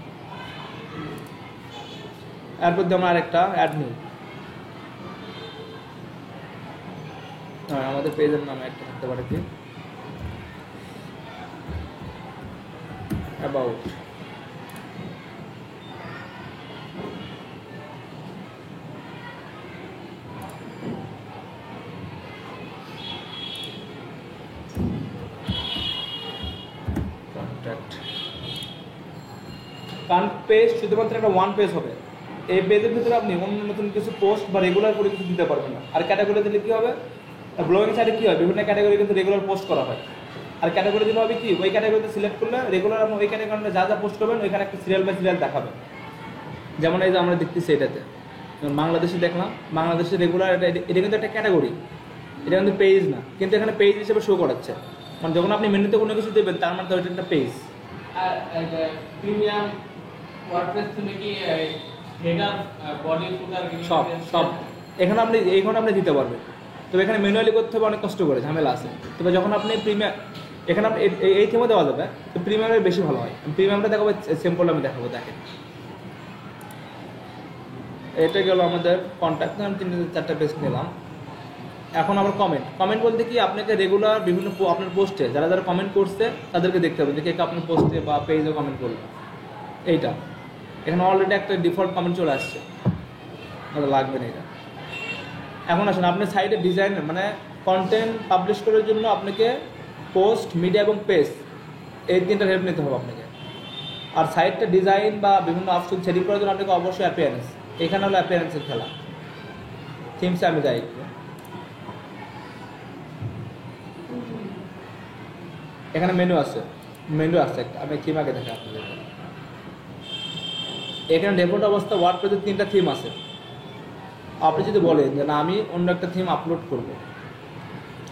এরপর যেমন আরেকটা অ্যাডমিন, আমাদের পেজের নামে একটা থাকতে পারে কি অ্যাবাউট, পেজ শুধুমাত্র একটা ওয়ান পেজ হবে। এই পেজের ভিতরে আপনি অন্য নতুন কিছু পোস্ট বা রেগুলার করে কিছু দিতে পারবেন না। আর ক্যাটাগরি দিলে কী হবে, ব্লগিং সাইটে কী হয়, বিভিন্ন ক্যাটাগরি কিন্তু রেগুলার পোস্ট করা হয়। আর ক্যাটাগরি দিলে হবে কি, ওই ক্যাটাগরিতে সিলেক্ট করলে রেগুলার আপনি ওই ক্যাটাগরিতে যা যা পোস্ট করবেন ওইখানে একটা সিরিয়াল বাই সিরিয়াল দেখাবে। যেমন এই যে আমরা দেখতেছি এটাতে, যেমন বাংলাদেশে দেখলাম, বাংলাদেশে রেগুলার এটা কিন্তু একটা ক্যাটাগরি, এটা কিন্তু পেজ না, কিন্তু এখানে পেজ হিসেবে শো করাচ্ছে। মানে যখন আপনি মেনুতে কোনো কিছু দেবেন তার মানে তো ওইটা একটা পেজ। আর প্রিমিয়াম ওয়ার্ডপ্রেস তুমি কি হেডার, বডি, ফুটার সব এখানে আপনি দিতে পারবেন। তবে এখানে ম্যানুয়ালি করতে হবে, অনেক কষ্ট করে, ঝামেলা আছে। তবে যখন আপনি প্রিমিয়াম, এখানে আপনি এই থিমও দেওয়া যাবে, তো প্রিমিয়ামে বেশি ভালো হয়। প্রিমিয়ামটা দেখাবো, সিম্পল আমি দেখাবো। দেখেন এটা গেল আমাদের কন্ট্যাক্ট, আমি 3-4টা পেজ নিলাম। এখন আবার কমেন্ট বলতে কি, আপনাকে রেগুলার বিভিন্ন আপনার পোস্টে যারা যারা কমেন্ট করছে তাদেরকে দেখতে হবে যে কে আপনার পোস্টে বা পেজে কমেন্ট করলো। এইটা এখানে অলরেডি একটা ডিফল্ট কমেন্ট চলে আসছে, লাগবে না এটা। এখন আসুন, আপনার সাইটে ডিজাইন মানে কন্টেন্ট পাবলিশ করার জন্য আপনাকে পোস্ট, মিডিয়া এবং পেজ এই 3টার হেল্প নিতে হবে আপনাকে। আর সাইটটা ডিজাইন বা বিভিন্ন অপশন সেটিং করার জন্য আপনাকে অবশ্যই অ্যাপিয়ারেন্স, এখানে হলো অ্যাপিয়ারেন্সের খেলা। থিমসে আমি যাই, এখানে মেনু আছে একটা, আমি থিম আগে দেখা আপনাদের। এখানে ডিফল্ট অবস্থা ওয়ার্ডপ্রেসের 3টা থিম আছে। আপনি যদি বলেন যে না আমি অন্য একটা থিম আপলোড করব,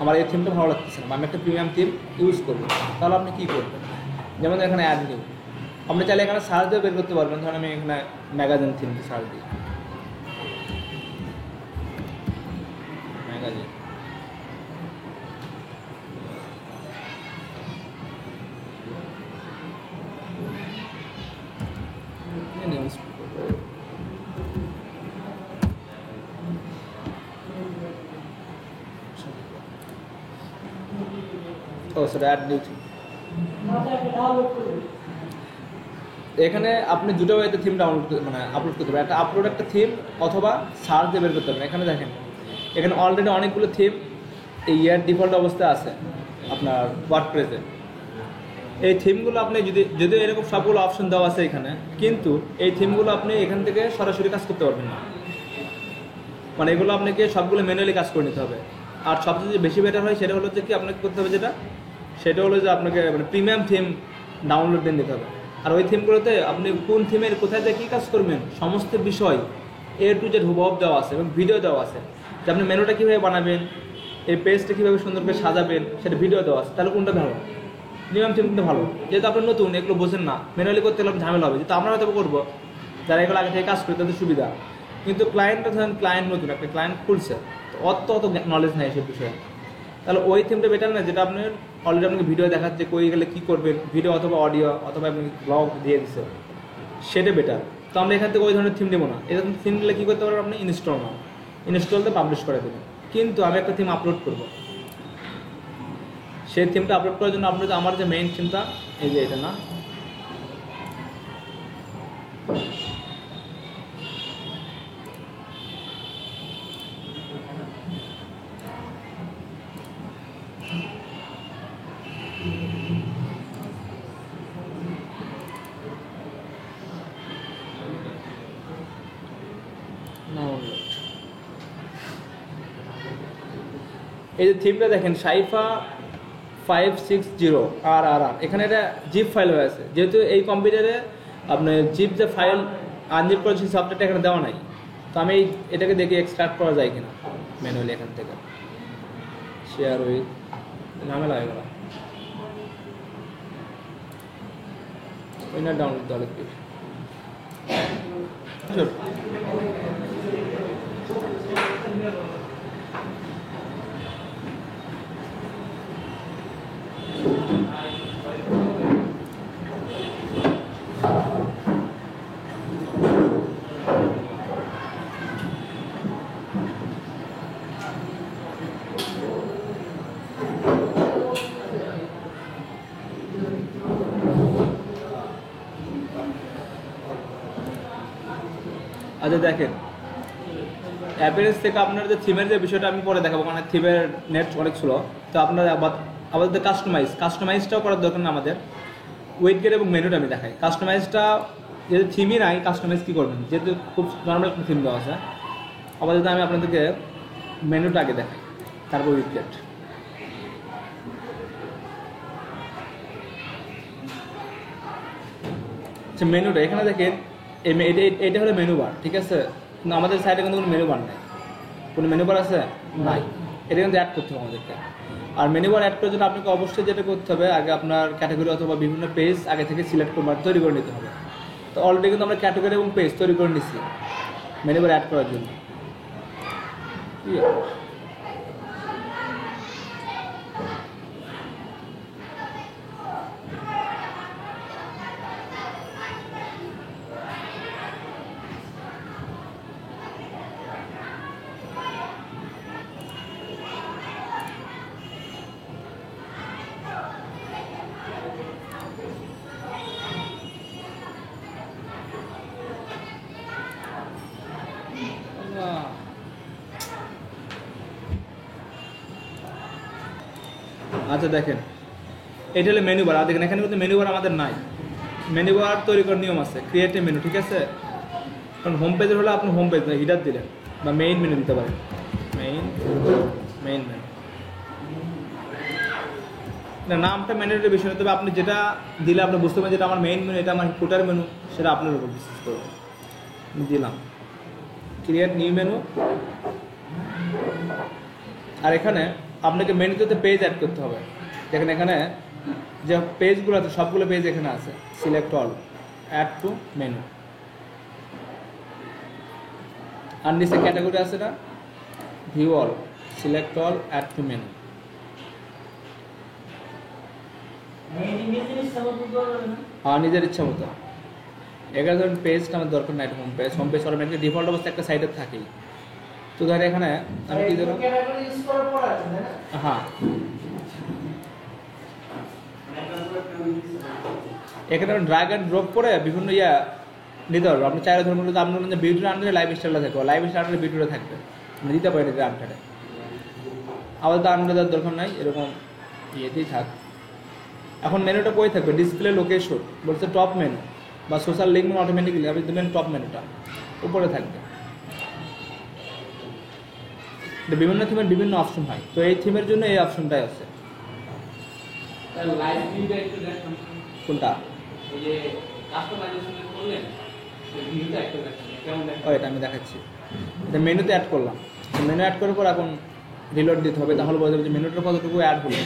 আমার এই থিমটা ভালো লাগতেছে না, আমি একটা প্রিমিয়াম থিম ইউজ করবো, তাহলে আপনি কী করবেন? যেমন এখানে অ্যাড নিউ, আপনি চাইলে এখানে সার্চ দিয়ে বের করতে পারবেন। ধরেন আমি এখানে ম্যাগাজিন থিম সার্চ দিই, ম্যাগাজিন, এখানে আপনি দুটো ওয়েতে থিম আপলোড করতে পারেন, একটা আপলোড একটা থিম, অথবা সার্চ দিয়ে বের করতে পারেন। এখানে দেখেন, এখানে অলরেডি অনেকগুলো থিম এই ইয়ার ডিফল্ট অবস্থায় আছে আপনার ওয়ার্ডপ্রেসে। এই থিমগুলো আপনি যদি এরকম সবগুলো অপশন দেওয়া আছে এখানে, কিন্তু এই থিমগুলো আপনি এখান থেকে সরাসরি কাজ করতে পারবেন না। মানে এগুলো আপনাকে সবগুলো ম্যানুয়ালি কাজ করে নিতে হবে। আর সবচেয়ে বেশি বেটার হয় সেটা হলো যে কি, আপনাকে করতে হবে সেটা হলো যে আপনাকে মানে প্রিমিয়াম থিম ডাউনলোড দিয়ে নিতে হবে। আর ওই থিমগুলোতে আপনি কোন থিমের কোথায় দিয়ে কী কাজ করবেন সমস্ত বিষয় A to Z হুবহু দেওয়া আছে এবং ভিডিও দেওয়া আছে, যে আপনি মেনুটা কীভাবে বানাবেন, এই পেজটা কীভাবে সুন্দর করে সাজাবেন সেটা ভিডিও দেওয়া আছে। তাহলে কোনটা ভালো? প্রিমিয়াম থিম কিন্তু ভালো, যেহেতু আপনি নতুন, এগুলো বোঝেন না, ম্যানুয়ালি করতে গেলে ঝামেলা হবে। যেহেতু আমরা হয়তো করবো, যারা এগুলো আগে থেকে কাজ করে তাদের সুবিধা। কিন্তু ক্লায়েন্টটা ধরেন ক্লায়েন্ট নতুন একটা ক্লায়েন্ট খুলছে, তো অত নলেজ নেই সে বিষয়ে, তাহলে ওই থিমটা বেটার না যেটা আপনার অলরেডি আপনাকে ভিডিও দেখাচ্ছে কই গেলে কী করবেন, ভিডিও অথবা অডিও অথবা আপনি ব্লগ দিয়ে দিচ্ছে, সেটা বেটার। তো আমরা এখান থেকে ওই ধরনের থিম নেবো না। এরকম থিম নিলে কী করতে পারবেন আপনি, ইনস্টল না, ইনস্টলতে পাবলিশ করে দেবেন। কিন্তু আমি একটা থিম আপলোড করব, সেই থিমটা আপলোড করার জন্য আপনার আমার যে মেইন থিমটা এই যে এটা না, এই যে থিমটা দেখেন সাইফা 560 আর এখানে এটা জিপ ফাইল হয়ে আছে। যেহেতু এই কম্পিউটারে আপনার জিপ যে ফাইল আনজিপ করেছি সফটওয়্যারটা এখানে দেওয়া নাই, তো আমি এটাকে দেখি এক্সট্রাক্ট করা যায় কিনা ম্যানুয়ালি এখান থেকে। শেয়ার উইথ ঝামেলা হয়ে গেল, ডাউনলোড তাহলে কি আচ্ছা দেখেন অ্যাপিয়ারেন্স থেকে আপনার যে থিমের যে বিষয়টা আমি পরে দেখাবো, কারণ থিমের নেট অনেক ছিল। তো আপনার আমাদের কাস্টমাইজটাও করার দরকার না আমাদের, ওয়েট গেট এবং মেনুটা আমি দেখাই। কাস্টমাইজটা যেহেতু থিমই নাই, কাস্টমাইজ কী করবেন, যেহেতু খুব নর্মাল একটা থিম দেওয়া আছে। আপাতত আমি আপনাদেরকে মেনুটা আগে দেখাই, তারপর ওয়েট গেট। আচ্ছা মেনুটা এখানে দেখেন, এটা হলো মেনু বার, ঠিক আছে। কিন্তু আমাদের সাইডে কিন্তু কোনো মেনু বার নেই। কোনো মেনু বার আছে নাই, এটা কিন্তু অ্যাড করতে হবে আমাদেরকে। আর মেনু বার অ্যাড করার জন্য আপনাকে অবশ্যই যেটা করতে হবে, আগে আপনার ক্যাটাগরি অথবা বিভিন্ন পেজ আগে থেকে সিলেক্ট করবার তৈরি করে নিতে হবে। তো অলরেডি কিন্তু আমরা ক্যাটাগরি এবং পেজ তৈরি করে নিচ্ছি মেনু বার অ্যাড করার জন্য। আচ্ছা দেখেন এটা হলো মেনু বার। আর দেখেন এখানে কিন্তু মেনু বার আমাদের নাই। মেনু বার তৈরি করার নিয়ম আছে, ক্রিয়েট এ মেনু, ঠিক আছে। কারণ হোম পেজের হলে আপনি হোম পেজ হিডার দিলেন বা মেইন মেনু দিতে পারেন, মেইন মেনু না, নামটা মেনুর বিষয়। তবে আপনি যেটা দিলে আপনি বুঝতে পারেন যেটা আমার মেইন মেনু, এটা আমার ফুটার মেনু, সেটা আপনার উপর বিশ্বাস করবো। আমি দিলাম ক্রিয়েট নিউ মেনু। আর এখানে আপনাকে মেনুতে পেজ অ্যাড করতে হবে। দেখেন এখানে যে পেজগুলো আছে সবগুলো পেজ এখানে আছে, select all, add to menu. আর নিচে ক্যাটাগরি আছে না, view all, select all, add to menu. আর নিজের ইচ্ছা মতো এখানে ধরুন পেজটা আমার দরকার নাই, হোম পেজ অটোমেটিক ডিফল্ট অবস্থায় একটা সাইডে থাকেই। তো ধর এখানে আমি কি দেবো, হ্যাঁ এখানে ড্র্যাগ অ্যান্ড ড্রপ করে বিভিন্ন নিতে পারবো। আপনি চাইলে ধরুন আপনার যে ভিডিওর আন্ডারে লাইভ স্টাইলটা থাকবে, লাইভ স্টাইলের ভিডিওটা থাকবে, আপনি দিতে পারেন এটা আন্ডারে। আবার তো আন্ডারে দেওয়ার দরকার নাই, এরকম ইয়েতেই থাক। এখন মেনুটা কই থাকবে, ডিসপ্লে লোকেশন বলছে টপ মেনু বা সোশ্যাল লিঙ্ক মেনু, অটোমেটিক্যালি আপনি দেবেন টপ মেনুটা উপরে থাকবে। বিভিন্ন থিমের বিভিন্ন অপশন হয়, তো এই থিমের জন্য এই অপশনটাই আছে। কোনটা? এটা আমি দেখাচ্ছি, এটা মেনুতে অ্যাড করলাম। মেনু অ্যাড করার পর এখন রিলোড দিতে হবে, তাহলে বোঝা যাবে যে মেনুটার কতটুকু অ্যাড হলো।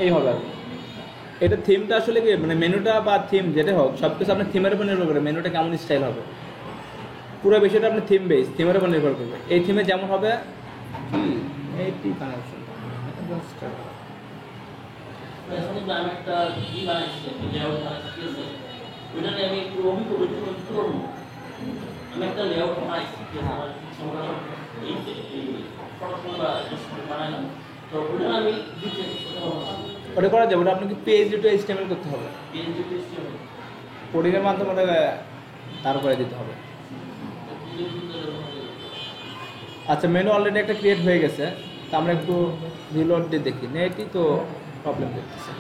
এইভাবে আর কি। এটা থিমটা আসলে কি মানে মেনুটা বা থিম যেটা হোক সব কিছু আপনার থিমের উপর নির্ভর করে মেনুটা কেমন স্টাইল হবে, পুরো বিষয়টা আপনার থিম বেস থিমের উপর নির্ভর করবে। এই থিমে যেমন হবে এইটি কানেকশন আমি একটা ই বানাইছি, লেআউট বানাইছি, ঠিক আছে? ওইটা নিয়ে আমি একটু অভিজ্ঞতা করবো। আমি একটা লেআউট বানাইছি, ঠিক আছে? আমার এই ফটোগুলো বানাইলাম, তো ওইটা আমি দিতে ওটা করা যাবে, ওটা আপনাকে PHP টু HTML করতে হবে, কোডিংয়ের মাধ্যমে ওটা তারপরে দিতে হবে। আচ্ছা মেনু অলরেডি একটা ক্রিয়েট হয়ে গেছে, তো আমরা একটু রিলোড দিয়ে দেখি নেটই তো প্রবলেম দেখতেছে।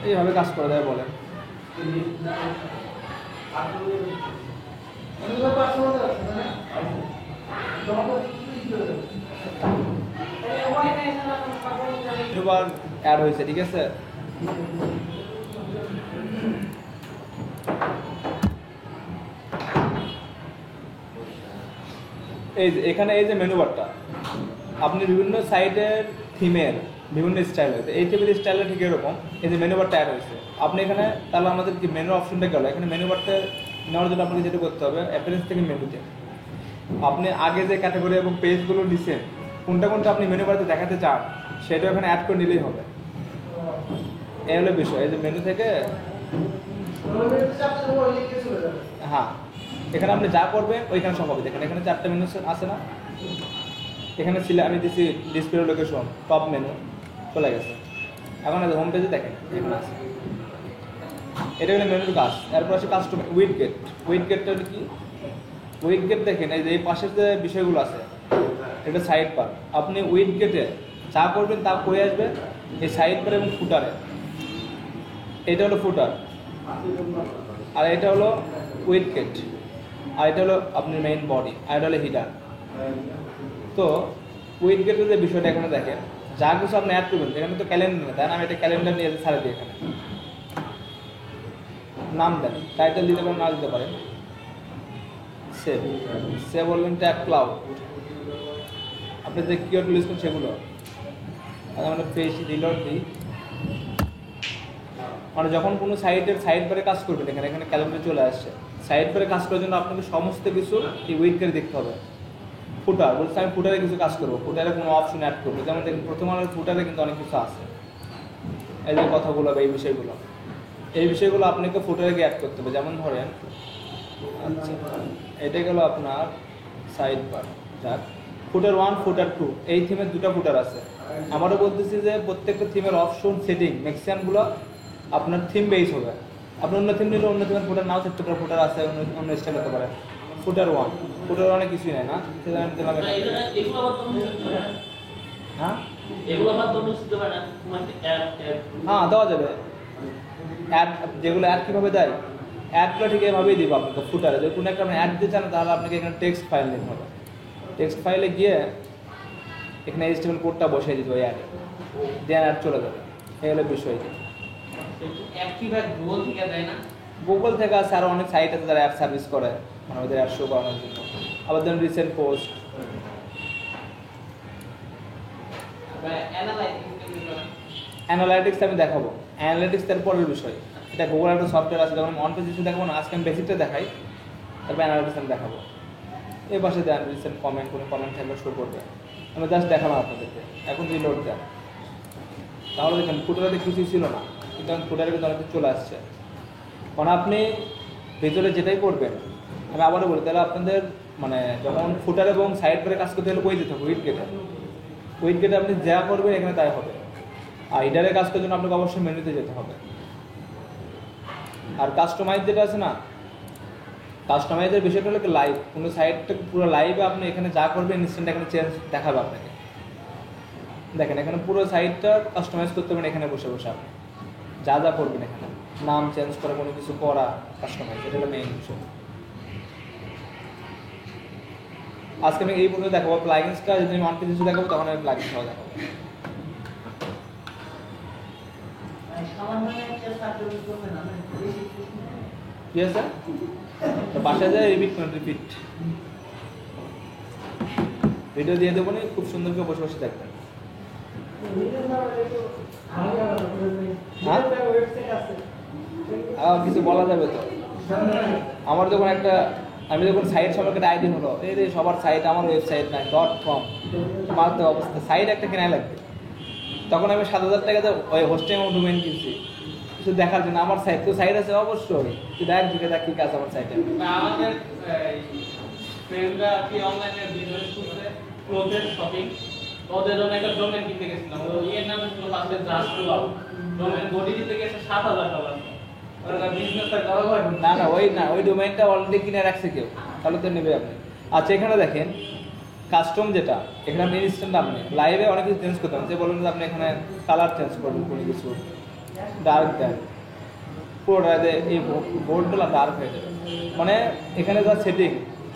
এইভাবে কাজ করা যায় বলেন। দুবার অ্যাড হয়েছে, ঠিক আছে। এই যে এখানে এই যে মেনু বারটা আপনি বিভিন্ন সাইটের থিমের বিভিন্ন স্টাইল হয়েছে, এই থিমের স্টাইলটা ঠিক এরকম। এই যে মেনু বারটা অ্যাড হয়েছে আপনি এখানে, তাহলে আমাদের কি মেনু অপশনটা গেল, এখানে মেনু বারটা নেওয়ার জন্য আপনাকে যেটা করতে হবে অ্যাপিয়ারেন্স থেকে মেনুতে আপনি আগে যে ক্যাটাগরি এবং পেজগুলো দিচ্ছেন কোনটা কোনটা আপনি মেনু বারতে দেখাতে চান সেটা এখানে অ্যাড করে নিলেই হবে। এই হলো বিষয়। এই যে মেনু থেকে হ্যাঁ এখানে আপনি যা করবেন ওইখানে সব হবে। দেখেন এখানে 4টা মেনু আছে না, এখানে ছিল আমি দিচ্ছি ডিসপ্লে লোকেশন টপ মেনু চলে গেছে। এখন হোম পেজে দেখেন এখানে আছে, এটা হলো মেনুর কাজ। এরপর আছে কাস্টমার উইডগেট। উইডগেটটা হলো কি, উইডগেট দেখেন এই যে এই পাশের যে বিষয়গুলো আছে এটা সাইড বার। আপনি উইডগেটে যা করবেন তা করে আসবে এই সাইড বার এবং ফুটারে। এটা হলো ফুটার আর এটা হলো উইডগেট আর এটা হলো আপনার মেইন বডি আর এটা হলো হিডার। তো উইডগেটের যে বিষয়টা এখানে দেখেন যা কিছু আপনি অ্যাড করবেন, এখানে তো ক্যালেন্ডার দেন, আমি এটা ক্যালেন্ডার নিয়ে ছাড়ে দিই। এখানে নাম দেন, টাইটেল দিতে পারেন না দিতে পারেন। সেভ সেভ বলবেন ট্যাগ ক্লাউড, আপনি যে কিওয়ার্ড ইউজ করছেন সেগুলো। আর আমরা পেজ রিলোড দিই, মানে যখন কোনো সাইটের সাইড বারে কাজ করবেন এখানে এখানে ক্যালেন্ডার চলে আসছে। সাইড বারে কাজ করার জন্য আপনাকে সমস্ত কিছু এই উইডগেটে দেখতে হবে। ফুটার বলছে আমি ফুটারে কিছু কাজ করবো, ফুটারে কোনো অপশন অ্যাড করবো। যেমন দেখুন প্রথম আলোর ফুটারে কিন্তু অনেক কিছু আছে, এই যে কথাগুলো বা এই বিষয়গুলো আপনাকে ফুটারে গিয়ে অ্যাড করতে হবে। যেমন ধরেন আচ্ছা এটা গেল আপনার সাইড বার, যাক ফুটার 1 ফুটার 2 এই থিমের 2টা ফুটার আছে। আমারও বলতেছি যে প্রত্যেকটা থিমের অপশন সেটিং ম্যাক্সিমামগুলো আপনার থিম বেস হবে। আপনি অন্য থিম নিলে অন্য থিমের ফুটার নাও থাকতে পারে, ফুটার আছে অন্য স্টাইল হতে পারে। ফুটার 1 ফুটার 1 কিছুই নাই না, হ্যাঁ হ্যাঁ দেওয়া যাবে। অ্যাড যেগুলো অ্যাড কীভাবে দেয়, অ্যাডগুলো ঠিক এভাবেই দিব আপনাকে ফুটারে। যদি কোনো একটা আপনি অ্যাড দিতে চান তাহলে আপনাকে এখানে টেক্সট ফাইল নিতে হবে। টেক্সট ফাইলে গিয়ে এখানে HTML কোডটা বসিয়ে দিতে হবে অ্যাডে, দেন অ্যাড চলে যাবে। এই হলো বিষয়টি। গুগল থেকে আছে, আরও অনেক সাইট আছে যারা অ্যাপ সার্ভিস করে মানে ওদের অ্যাড শো করানোর জন্য। আবার ধরুন রিসেন্ট পোস্ট, অ্যানালাইটিক্স আমি দেখাবো, অ্যানালাইটিক্স তার পরের বিষয়। এটা গুগল একটা সফটওয়্যার আছে, যখন অন পেজ ইস্যু দেখাবো না, আজকে আমি বেসিকটা দেখাই, তারপর অ্যানালাইটিক্স আমি দেখাবো। এই পাশে দেন রিসেন্ট কমেন্ট, কোনো কমেন্ট থাকলে শো করবে, আমি জাস্ট দেখালাম আপনাদেরকে। এখন যদি লোড দেন তাহলে দেখেন ফুটারে কিছুই ছিল না, কিন্তু এখন ফুটারে কিন্তু অনেক চলে আসছে। কারণ আপনি ভিতরে যেটাই করবেন, আমি আবারও বলি, তাহলে আপনাদের মানে যখন ফুটার এবং সাইড করে কাজ করতে হলে কই দিতে হবে, উইড গেটে আপনি যা করবেন এখানে তাই হবে। আর হিডারের কাজ করার জন্য আপনাকে অবশ্যই মেনুতে যেতে হবে। আর কাস্টমাইজ যেটা আছে না, কাস্টমাইজের বিষয়টা হলো লাইভ, কোনো সাইটটা পুরো লাইভে আপনি এখানে যা করবেন ইনস্ট্যান্ট এখানে চেঞ্জ দেখাবে আপনাকে। দেখেন এখানে পুরো সাইটটা কাস্টমাইজ করতে পারেন এখানে বসে বসে, আপনি যা যা করবেন এখানে, নাম চেঞ্জ করা, কোনো কিছু করা, কাস্টমাইজ, এটা হলো মেইন বিষয়। আজকে আমি এই পর্যন্ত দেখাবো প্লাগইনসটা, যদি আমি ওয়ান পেজ ইস্যু দেখাবো তখন আমি প্লাগইনসটাও দেখাবো। সামান্য একটা সার্টিফিকেট করবে না ঠিক আছে, তো বাসায় যায় রিপিট করেন, রিপিট ভিডিও দিয়ে দেবো না, খুব সুন্দর করে বসে বসে দেখবেন। কিছু বলা যাবে তো, আমার যখন একটা, আমি যখন সাইট সম্পর্কে একটা আইডি হলো, এই রে সবার সাইট, আমার ওয়েবসাইট নাই .com, মারতে অবস্থা, সাইট একটা কেনাই লাগবে। তখন আমি 7,000 টাকা ওই হোস্টিং এবং ডোমেইন কিনছি কিছু দেখার জন্য। আমার সাইট তো সাইট আছে অবশ্যই, তুই ডাইরেক্ট ঢুকে দেখ কি কাজ আমার সাইটে। আমাদের ফ্রেন্ডরা কি অনলাইনে বিজনেস করছে, ক্লোথের শপিং, ওদের জন্য একটা ডোমেন কিনতে গেছিলাম। এর নাম ছিল ফার্স্টে জাস্ট ক্লথ, ডোমেন বডি দিতে গেছে $7,000। ওরা বিজনেসটা করা হয় না ওই ডোমেইনটা অলরেডি কিনে রাখছে কেউ, তাহলে তো নেবে আপনি। আচ্ছা এখানে দেখেন কাস্টম যেটা, এখানে আপনি ইনস্ট্যান্ট আপনি লাইভে অনেক কিছু চেঞ্জ করতে পারেন। যে বলুন যে আপনি এখানে কালার চেঞ্জ করবেন, কোনো কিছু ডার্ক দেন, পুরোটা এই বোর্ডগুলো ডার্ক হয়ে যাবে। মানে এখানে যা সেটিং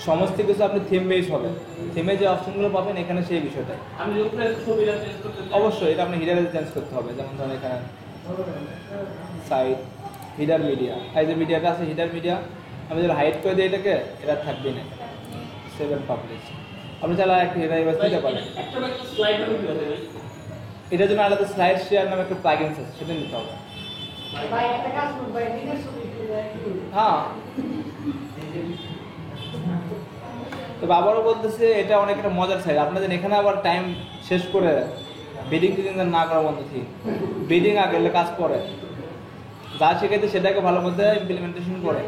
সমস্ত কিছু আপনি থিম বেস হবে, থিমে যে অপশনগুলো পাবেন এখানে সেই বিষয়টাই। আমি উপরে ছবিটা চেঞ্জ করতে চাই, অবশ্যই এটা আপনি হিডারে চেঞ্জ করতে হবে। যেমন ধরেন এখানে সাইট হিডার মিডিয়া, এই যে মিডিয়াটা আছে হিডার মিডিয়া, আমি যদি হাইড করে দিই এটাকে, এটা থাকবে না, সেভেন পাবলিশ। আপনি চাইলে একটা হিডার ইমেজ দিতে পারেন। একটা স্লাইড হবে কি হবে ভাই? এটার জন্য আলাদা স্লাইড শেয়ার নামে একটা প্লাগইনস আছে, সেটা নিতে হবে। ভাই একটা কাজ করুন ভাই, নিজের ছবি হ্যাঁ, তবে আবারও বলতেছে এটা অনেক একটা মজার সাইড। আপনাদের এখানে আবার টাইম শেষ করে বিডিং না করা বন্ধ ঠিক, বিডিং আগে কাজ করে যা শেখাইতে সেটাকে ভালো মতো ইমপ্লিমেন্টেশন করে।